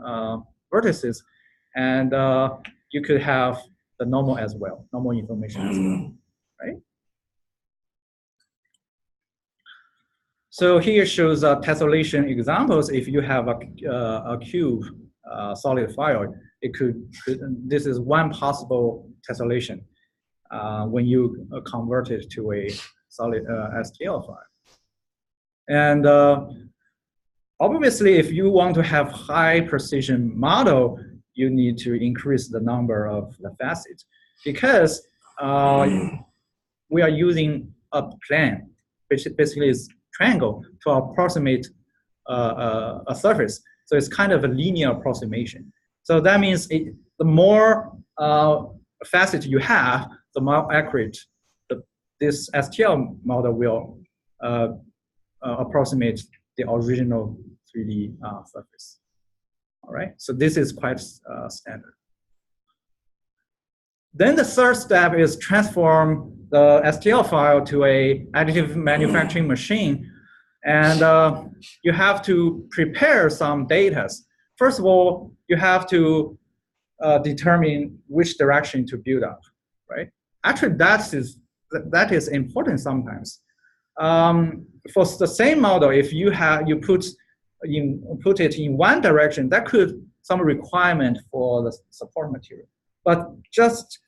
vertices, and you could have the normal as well, normal information as well, right? So here shows tessellation examples. If you have a cube solid file, this is one possible tessellation when you convert it to a solid STL file. And obviously, if you want to have high precision model, you need to increase the number of the facets, because we are using a plane, which basically is triangle, to approximate a surface. So it's kind of a linear approximation. So that means the more facets you have, the more accurate this STL model will approximate the original 3D surface. All right, so this is quite standard. Then the third step is transform the STL file to a additive manufacturing machine. And you have to prepare some data. First of all, you have to determine which direction to build up, right? Actually, that is important sometimes. For the same model, if you put it in one direction, that could some requirement for the support material. But just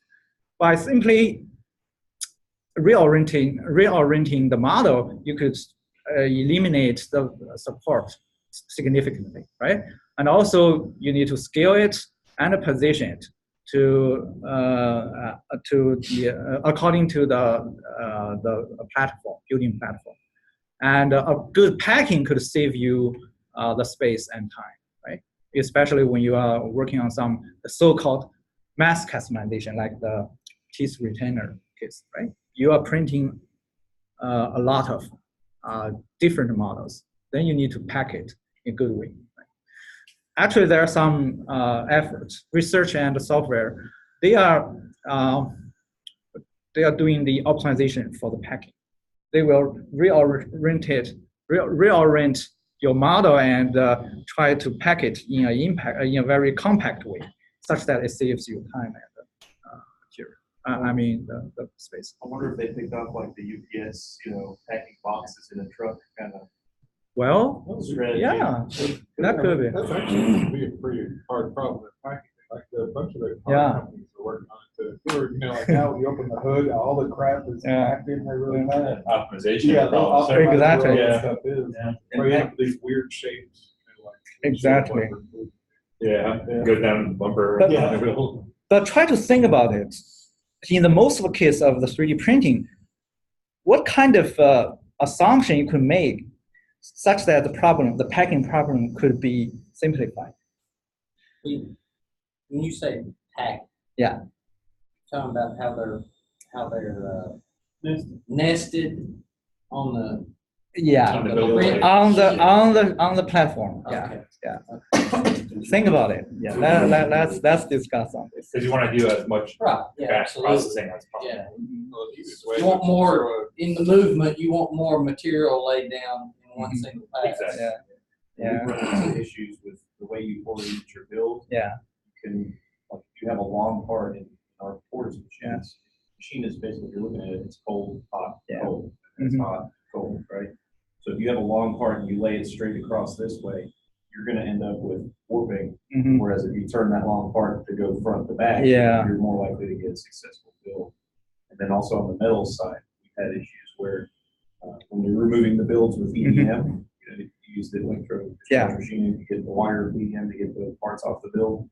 by simply reorienting the model, you could eliminate the support significantly, right? And also you need to scale it and position it according to the platform, building platform. And a good packing could save you the space and time, right? Especially when you are working on some so-called mass customization, like the teeth retainer case, right? You are printing a lot of different models. Then you need to pack it in a good way. Right? Actually, there are some efforts, research and software. They are doing the optimization for the packing. They will reorient your model and try to pack it in a very compact way, such that it saves you time and material. I mean the space. I wonder if they picked up like the UPS, packing boxes in a truck kind of. Well, strategy. Yeah, that could be. That's actually be a pretty hard problem with packing. Like a bunch of the car companies are working on it too. Like now when you open the hood, all the crap is packed in there really nice. Optimization. Exactly. Stuff is. Or you have these weird shapes. Exactly. Go down bumper. But try to think about it. In the most of the case of the 3D printing, what kind of assumption you could make such that the packing problem could be simplified? When you say pack, yeah, talking about how they're nested on the on the platform. Okay. Yeah. Think about it. Yeah, let's discuss on this. Because you want to do as much batch processing as possible. Yeah. You want more in the movement. You want more material laid down in one single pass. Exactly. Yeah. We run into issues with the way you orient your build. Yeah. You can, like, if you have a long part in our porters machines, machine is basically, you're looking at it, it's cold, hot, cold. It's hot, cold, right? So if you have a long part and you lay it straight across this way, you're going to end up with warping. Whereas if you turn that long part to go front to back, you're more likely to get a successful build. And then also on the metal side, we've had issues where when you're removing the builds with EDM, you use the electro machine, you get the wire EDM to get the parts off the build.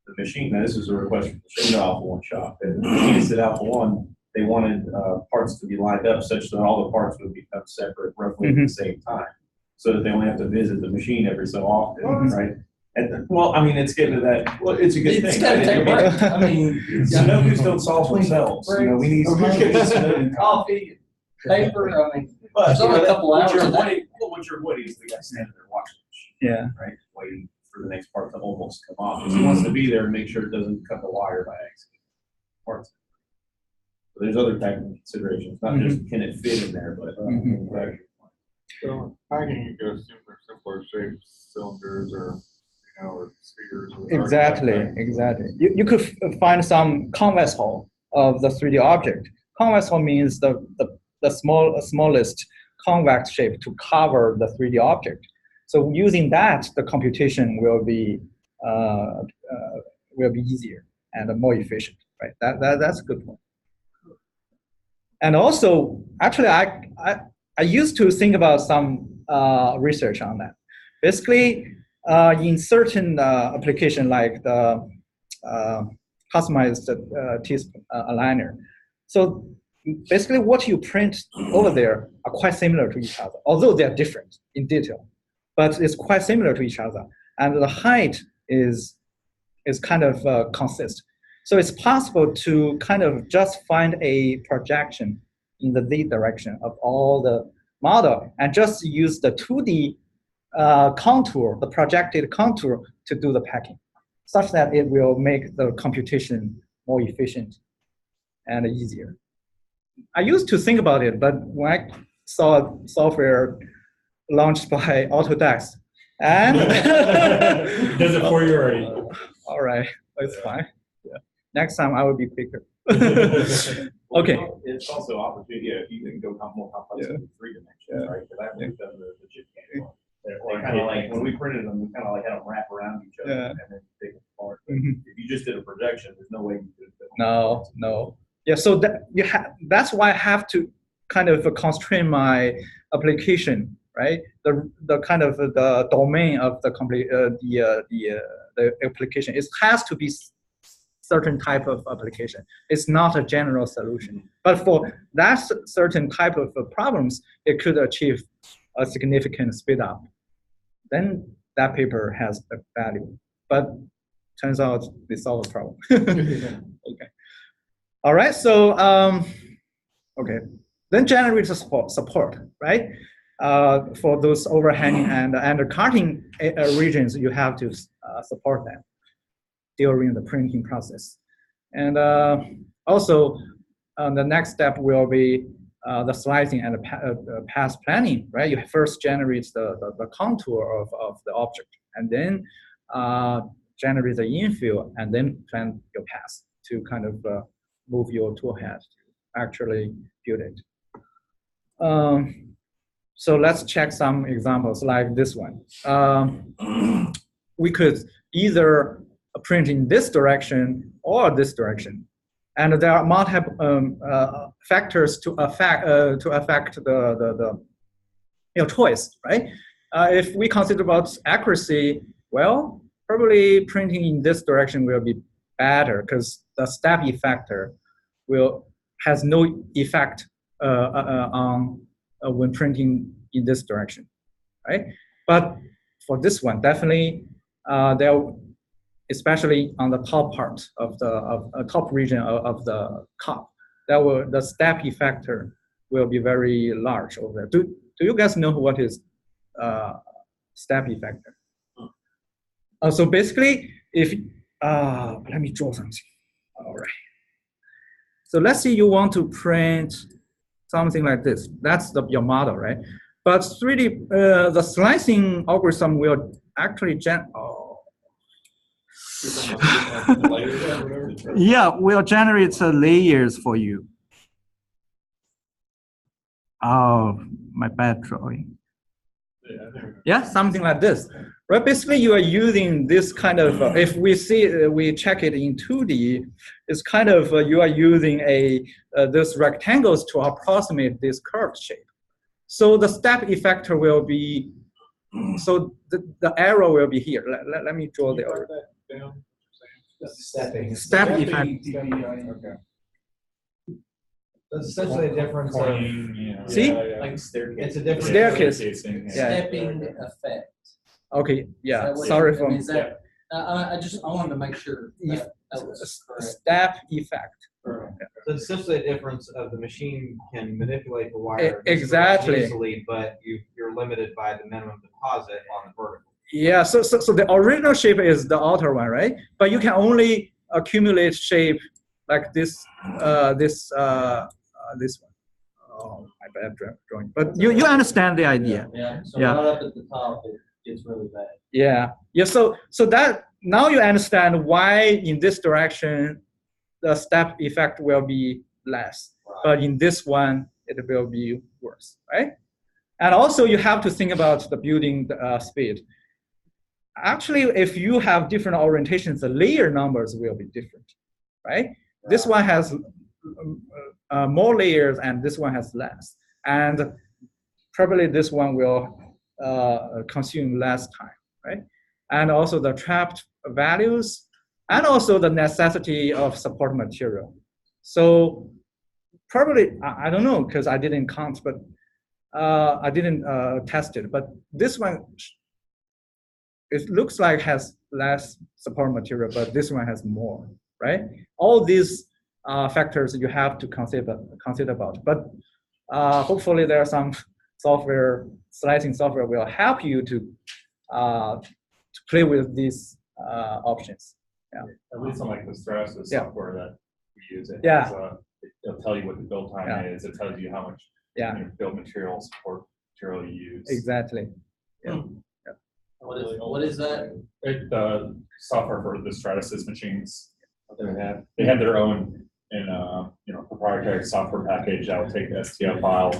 The machine, now this is a request from the Alpha 1 shop. And the machine is at Alpha 1, they wanted parts to be lined up such that all the parts would become separate roughly at the same time, so that they only have to visit the machine every so often, right? And, well, I mean, it's getting to that. Well, it's a good thing. gotta take a break. I mean, Sudokus don't solve themselves. You know, we need coffee, paper, I mean, But there's only a couple what hours you're a day. avoiding, well, what you're avoiding is the guy standing there watching the machine, Yeah. right? Waiting for the next part to almost come off. Because he wants to be there and make sure it doesn't cut the wire by accident. Parts. So there's other technical considerations, not just can it fit in there, but So packing, you go simpler shaped cylinders or, you know, or spheres. Or Exactly. You could find some convex hull of the 3D object. Convex hull means the smallest convex shape to cover the 3D object. So using that, the computation will be easier and more efficient, right? That's a good point. And also, actually, I used to think about some research on that. Basically, in certain application like the customized teaspoon aligner, so basically what you print over there are quite similar to each other, although they are different in detail, but it's quite similar to each other, and the height is kind of consist. So it's possible to kind of just find a projection in the Z direction of all the model and just use the 2D contour, the projected contour, to do the packing, such that it will make the computation more efficient and easier. I used to think about it, but when I saw software launched by Autodesk, and does it for you already. All right, it's fine. Yeah. Next time I will be quicker. Okay. It's also opportunity. Yeah, if you can go more complex in 3 dimensions, right? Because I've looked at the chip cam. They kind of like when we printed them, we kind of like had them wrap around each other and then take them apart. If you just did a projection, there's no way you could. No. Yeah, so that that's why I have to kind of constrain my application, right? The kind of the domain of the the application. It has to be certain type of application. It's not a general solution. But for that certain type of problems, it could achieve a significant speed up. Then that paper has a value. But turns out they solve a problem. Okay. All right, so, okay. Then generator support, right? For those overhanging and undercutting regions, you have to support them during the printing process. And also, the next step will be the slicing and the path planning, right? You first generate the contour of the object, and then generate the infill, and then plan your path to kind of move your tool head to actually build it. So let's check some examples like this one. We could either print in this direction or this direction, and there are multiple factors to affect your choice, right? If we consider about accuracy, well, probably printing in this direction will be better because the step effector has no effect on when printing in this direction, right? But for this one, definitely especially on the top part of the top region of the cup, the step effector will be very large over there. Do you guys know what is step effector? So basically, if let me draw something. All right. So let's say you want to print something like this. That's your model, right? But 3D, the slicing algorithm will actually yeah, will generate layers for you. Oh, my bad drawing. Yeah, something like this. Right, basically you are using this kind of, if we check it in 2D, it's kind of, you are using those rectangles to approximate this curved shape. So the step effector will be, so the arrow will be here. Let me draw the arrow. Step effector. Okay. It's essentially a difference of, See? Like staircase. it's a difference. Staircase. Stepping effect. Okay, Is yeah, that what sorry you- I for mean, is that, I wanted to make sure that was correct. step effect. So it's essentially a difference of the machine can manipulate the wire Exactly. easily, but you're limited by the minimum deposit on the vertical. Yeah, so the original shape is the outer one, right? But you can only accumulate shape like this, this one. Oh, my bad drawing. But you understand the idea. Yeah, so Yeah. right up at the top, it gets really bad. Yeah, yeah. So that now you understand why in this direction the step effect will be less, but in this one it will be worse, right? And also you have to think about the building speed. Actually, if you have different orientations, the layer numbers will be different, right? This one has more layers and this one has less. And probably this one will consume less time, right? And also the trapped values and also the necessity of support material. So probably, I don't know, because I didn't count, but I didn't test it, but this one, it looks like has less support material, but this one has more, right? All these factors you have to consider about, but hopefully there are some software, slicing software will help you to play with these options. Yeah. At least on like the Stratus software that we use, it'll tell you what the build time is. It tells you how much build material, support material you use. Exactly. Yeah. What is that? The software for the Stratus machines they have their own proprietary software package that will take the STL file,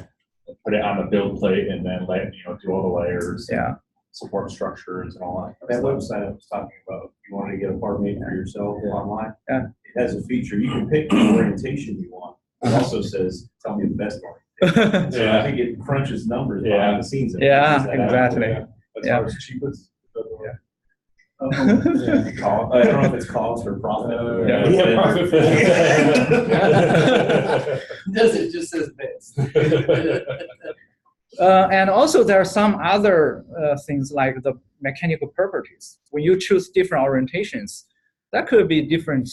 put it on the build plate, and then do all the layers. Yeah. Support structures and all that. That website I was talking about, if you want to get a part made for yourself online, it has a feature. You can pick the orientation you want. It also says, tell me the best orientation. So I think it crunches numbers behind the scenes. Yeah, exactly. That's how it's cheapest. I don't know if it's cost or profit. Profit. Does it just says best? And also there are some other things like the mechanical properties. When you choose different orientations, that could be different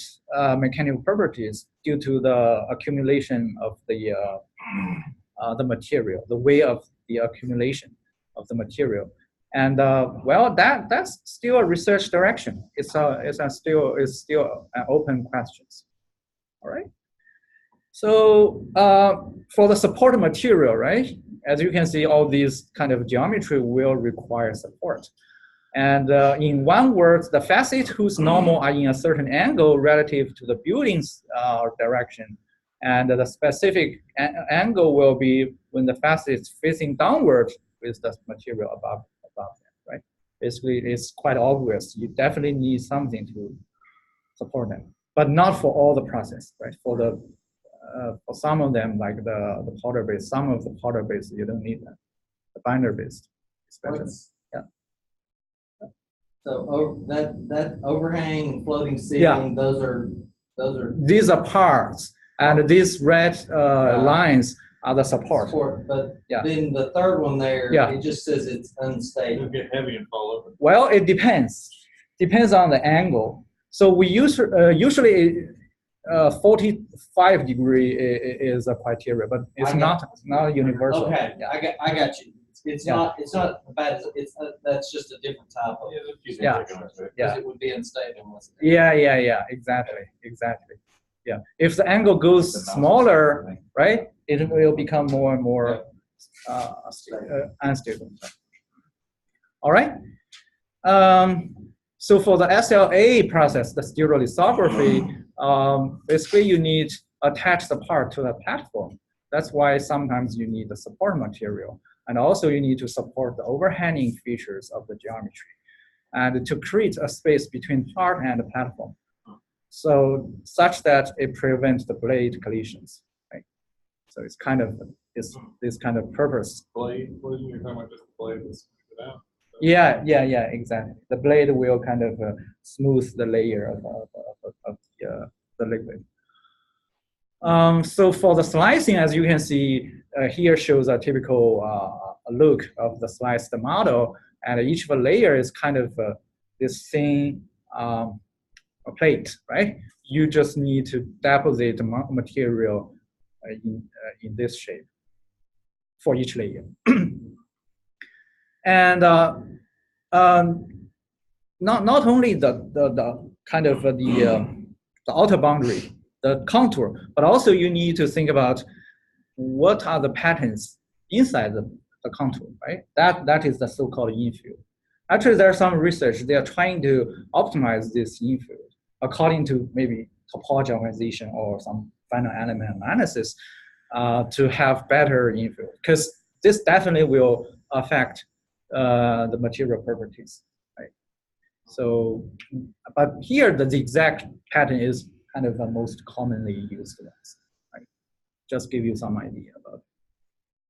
mechanical properties due to the accumulation of the material, the way of the accumulation of the material. And well, that's still a research direction. It's still an open questions. All right. So for the support material, right? As you can see, all these kind of geometry will require support. And in one word, the facets whose normal are in a certain angle relative to the building's direction, and the specific angle will be when the facet is facing downward with the material above them, right? Basically, it's quite obvious. You definitely need something to support them, but not for all the process, right? For some of them, like the powder base, some of the powder base, you don't need that. The binder based, especially. Yeah. So that overhang, floating ceiling, those are. These are parts, and these red lines are the support. But then the third one there, it just says it's unstable. It'll get heavy and fall over. Well, it depends. Depends on the angle. So we usually 45 degree is a criteria, but it's not universal. Okay, I got you. It's not bad. That's just a different type of. It would be unstable. Yeah. Exactly. Yeah. If the angle goes smaller, right, it will become more and more unstable. All right. So for the SLA process, the stereolithography, basically you need attach the part to the platform. That's why sometimes you need the support material. And also you need to support the overhanging features of the geometry and to create a space between part and the platform. So such that it prevents the blade collisions, right? So it's kind of this kind of purpose. Blade, you're talking about just the blade that's out. Yeah, exactly. The blade will kind of smooth the layer of the liquid. So for the slicing, as you can see, here shows a typical look of the sliced model, and each of the layer is kind of this thin plate, right? You just need to deposit the material in this shape for each layer. And not only the kind of the outer boundary, the contour, but also you need to think about what are the patterns inside the contour, right? That is the so-called infill. Actually, there's some research. They are trying to optimize this infill according to maybe topology organization or some final element analysis to have better infill, because this definitely will affect the material properties, right? So, but here the exact pattern is kind of the most commonly used ones, right? Just give you some idea about it.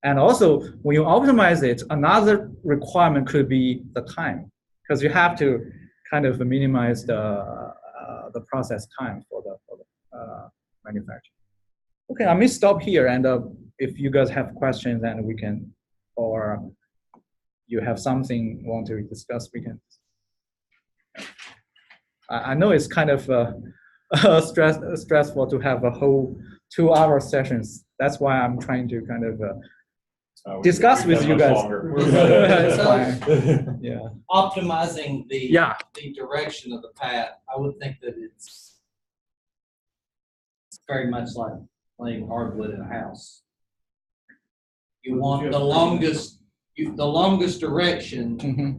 And also, when you optimize it, another requirement could be the time, because you have to kind of minimize the process time for the manufacturing. Okay, I may stop here, and if you guys have questions, then we can, or you have something you want to discuss, we can. I know it's kind of stressful to have a whole 2-hour sessions. That's why I'm trying to kind of discuss with you guys. It's fine. Yeah. Optimizing the the direction of the path, I would think that it's very much like laying hardwood in a house. You want the longest direction. Mm-hmm.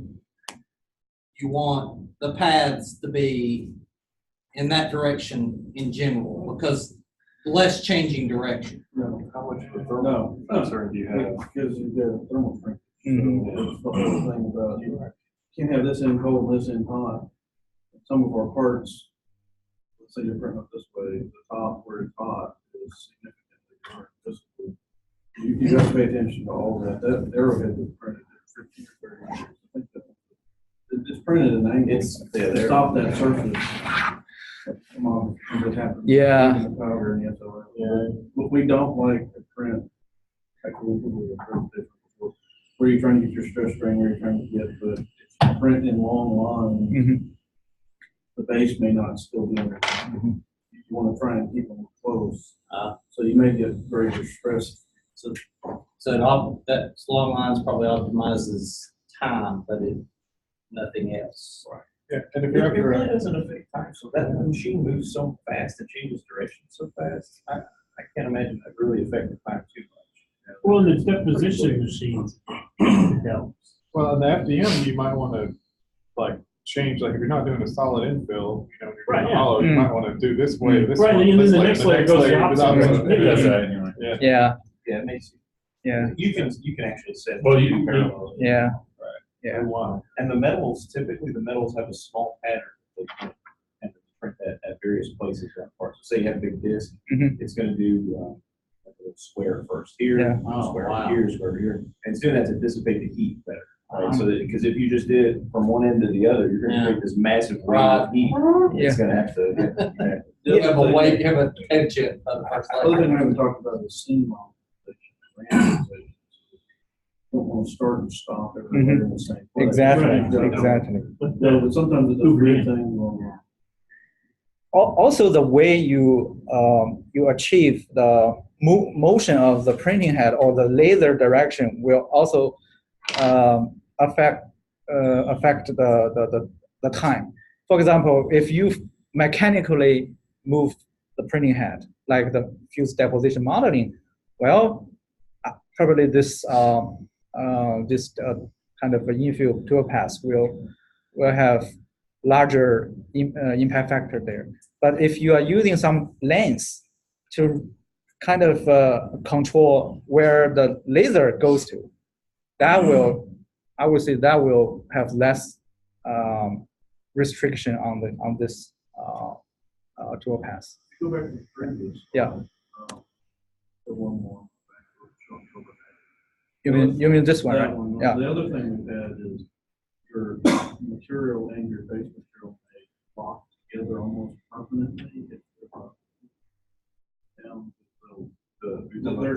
You want the paths to be in that direction in general, because less changing direction. No. How much of a thermal concern do you have? Because you get a thermal shrinkage. Mm-hmm. So it's the whole thing about you can't have this end cold and this end hot. Some of our parts, let's say you're printing up this way, the top where it's hot is significantly different. You have to pay attention to all that. That arrowhead was printed at 15 or 30 years. I think that it's printed at an angle to stop that surface. Come on, what happens? Yeah. In the powder and the SOS. Yeah. But we don't like to print like where you're trying to get your stress strain, where you're trying to get, but if you print in long lines, Mm-hmm. the base may not still be in there. Mm-hmm. You want to try and keep them close. So you may get greater stress. So that long lines probably optimizes time, but nothing else. Right. Yeah, and if that doesn't affect time, so that machine moves so fast and changes direction so fast, I can't imagine that really affecting time too much. Well, the deposition machines helps. Well, in the FDM, you might want to like change, like if you're not doing a solid infill, you know, you're Right, doing yeah. hollow, you might want to do this way, this Right, way, and this then the way, next layer goes the opposite direction. It does that anyway. Yeah. Yeah. Yeah, it makes Yeah. you can actually set. Well, you- parallel. Yeah. Right. Yeah. Wow. And the metals, typically the metals have a small pattern they print, and they print that at various places around parts. So say you have a big disc, Mhm. it's going to do like a little square first here, Yeah. square wow. here, square here, and it's doing that to dissipate the heat better. Right? So that, because if you just did it from one end to the other, you're going to Yeah. create this massive wave Right. of heat. Yeah. It's going to have to. You have a weight, you have a head chip. Other thing I haven't talked about is steam modification. Don't want to start and stop everywhere in the same place. Exactly. Right. Exactly. But sometimes it's a weird thing going on. Also, the way you achieve the motion of the printing head or the laser direction will also affect the time. For example, if you mechanically move the printing head, like the fuse deposition modeling, well, probably this kind of infill tool pass will have larger impact factor there. But if you are using some lens to kind of control where the laser goes to, that will, I would say, that will have less restriction on this tool pass. Go back to the previous. Yeah. The one more. You mean this one, That right? one. Yeah. The other thing we've had is your material and your base material may lock together almost permanently if they're not down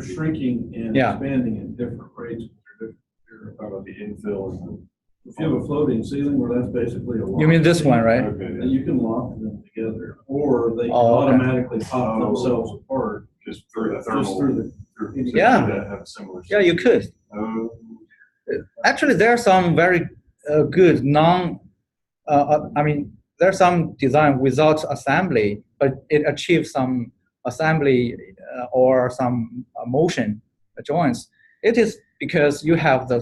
they're shrinking and Yeah. expanding at different rates. You're talking about the infill and If you have a floating ceiling, well, that's basically a lock. You mean this one, right? okay. And you can lock them together, or they can Oh, okay. automatically pop themselves apart Just through the just thermal. through the. Yeah. That have similar. Yeah, you could. Oh, Actually, there are some very good I mean, there's some design without assembly, but it achieves some assembly or some motion joints. It is because you have the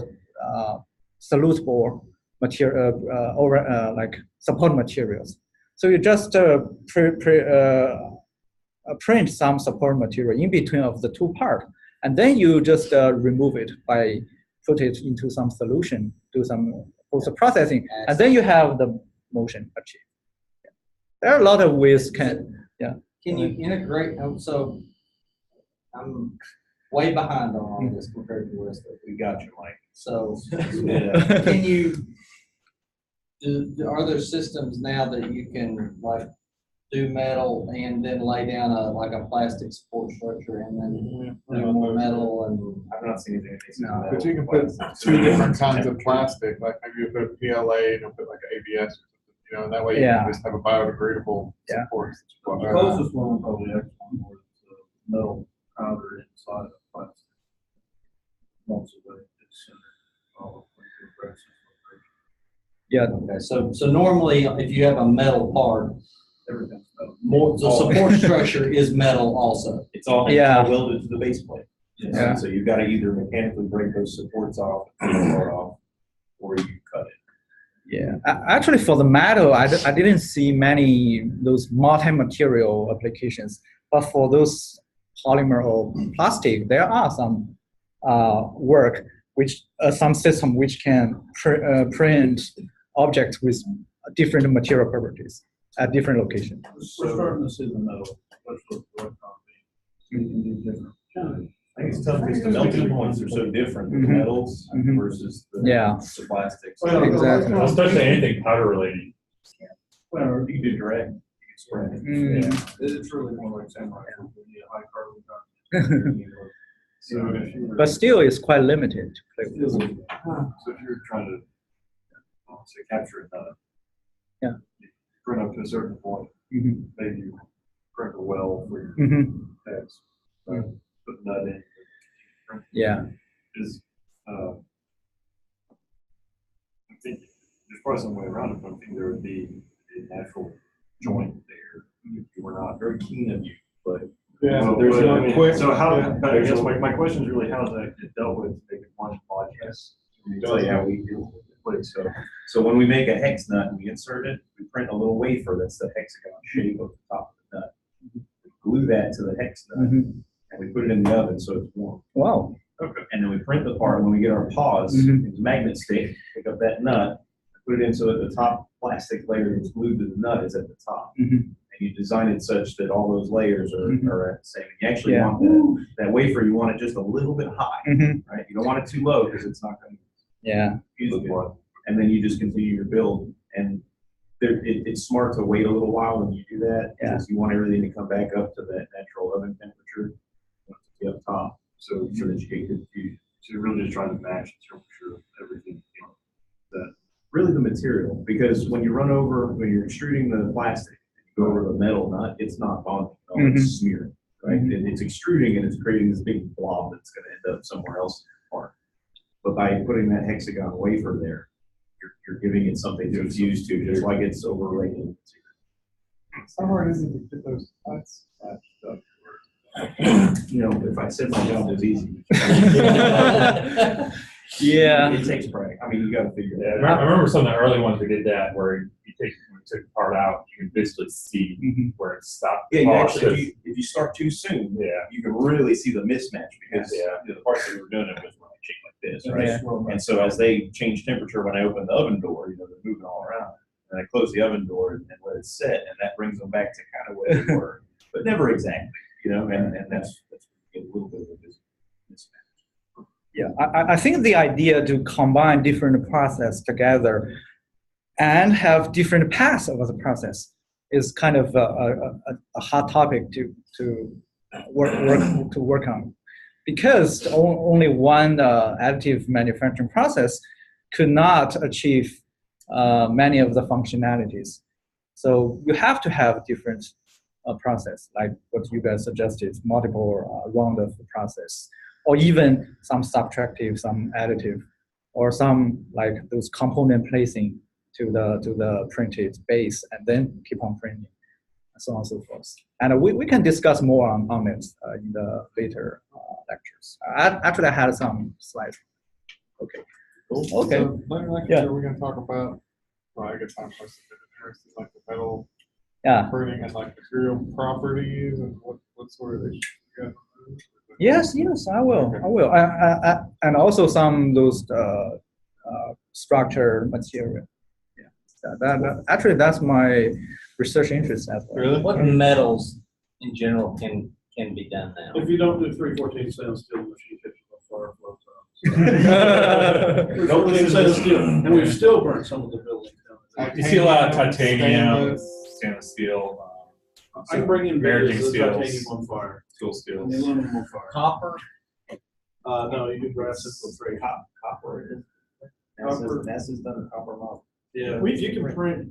solutable material like support materials. So you just print some support material in between of the two parts, and then you just remove it by put it into some solution, do some post processing, and then you have the motion achieved. Yeah. There are a lot of ways Can you integrate, so I'm way behind on all this compared to the rest of it. We got you, Mike. So Yeah. can you, are there systems now that you can like do metal and then lay down like a plastic support structure and then do more metal and? I've not seen anything. No, but you can put two different kinds of plastic, like maybe you put PLA and you'll put like ABS, you know, and that way you Yeah. can just have a biodegradable Yeah. support. The closest one probably actually was the metal powder inside of plastic. Most of it is all compressed. Yeah. Okay, so normally if you have a metal part, Everything's metal. the support structure is metal also. It's all Yeah. welded to the base plate. Yeah. So you've got to either mechanically break those supports off, and take the part off, or you cut it. Yeah, actually, for the metal, I didn't see many those multi-material applications. But for those polymer or plastic, there are some work which some system which can print objects with different material properties at different locations. We're starting to see the metal, especially with electron beams. You can do different. I think it's tough because the melting points are so different, the Mhm. metals Mhm. versus the Yeah. the plastics. Well, Exactly. Especially anything powder related. Well, You can do direct, you can spray it. Mm. it's really more like samurai. You need a high carbon content. So, But still, it's quite limited. So if you're trying to, say, capture it, Yeah. you print up to a certain point, Mhm. maybe you print a well for your Mhm. heads, right? Put nut in. Yeah. Is, I think there's probably some way around it, but I think there would be a natural joint there. We're not very keen of you, but. Yeah, Well, there's but, no I mean, quick. So how, yeah. I guess my question is really how does that get dealt with to make it one homogeneous? Yes. Tell you how we do it. So when we make a hex nut and we insert it, we print a little wafer that's the hexagon shape of the top of the nut. We glue that to the hex nut Mhm. and we put it in the oven so it's warm. Wow. Okay. And then we print the part when we get our paws, Mhm. it's a magnet stick, pick up that nut, put it in so that the top plastic layer that's glued to the nut is at the top. Mhm. And you design it such that all those layers are, Mhm. are at the same. You actually Yeah. want that wafer, you want it just a little bit high, Mhm. right? You don't want it too low because it's not going to Yeah. look good. And then you just continue your build. And it's smart to wait a little while when you do that because you want everything to come back up to that natural oven temperature. You want it to be up top so that you get good fusion. So you're really just trying to match the temperature of everything. That Really the material, because when you're extruding the plastic, you go over the metal nut, it's not bonding, it's smearing, right? It's extruding and it's creating this big blob that's going to end up somewhere else in the part. But by putting that hexagon wafer there, you're giving it something to fuse to, just like it's overlaid in material. How hard is it to get those nuts? You know, if I said my job was easy. Yeah. It takes practice. I mean, you got to figure Yeah, it out. I remember some of the early ones we did that where when you took the part out, you can basically see Mhm. where it stopped. Yeah, you Oh, actually, if you start too soon, Yeah. you can really see the mismatch because Yeah. the parts that we were doing it with were like shaped like this, right? Yeah. And so as they change temperature, when I open the oven door, they're moving all around. And I close the oven door and let it set, and that brings them back to kind of where they were, but never exactly, and that's a little bit of a mismatch. Yeah, I think the idea to combine different process together and have different paths of the process is kind of a hot topic to work on, because only one additive manufacturing process could not achieve many of the functionalities. So you have to have different process, like what you guys suggested, multiple round of the process, or even some subtractive, some additive, or some like those component placing to the printed base, and then keep on printing, and so on and so forth. And we can discuss more on it in the later lectures. Actually, I had some slides. Okay. Cool. Okay. So later lecture, we're going to talk about, well, I guess I'm supposed to get interested like the metal printing and like material properties and what sort of issues you got. Yes, I will. Okay. I will. And also some those structure material. Yeah. Actually, that's my research interest as well. Really? What metals in general can be done now? If you don't do 314 stainless steel, the machine catches on fire, floats out. Don't leave stainless steel, and we've still burned some of the buildings down. You see a lot of titanium, stainless steel. I can bring in American videos of steels. titanium on fire. Tool steels. And aluminum on fire. Copper? No, you do brass infiltration. Copper. Copper. NASA's done a copper model. Yeah, you can print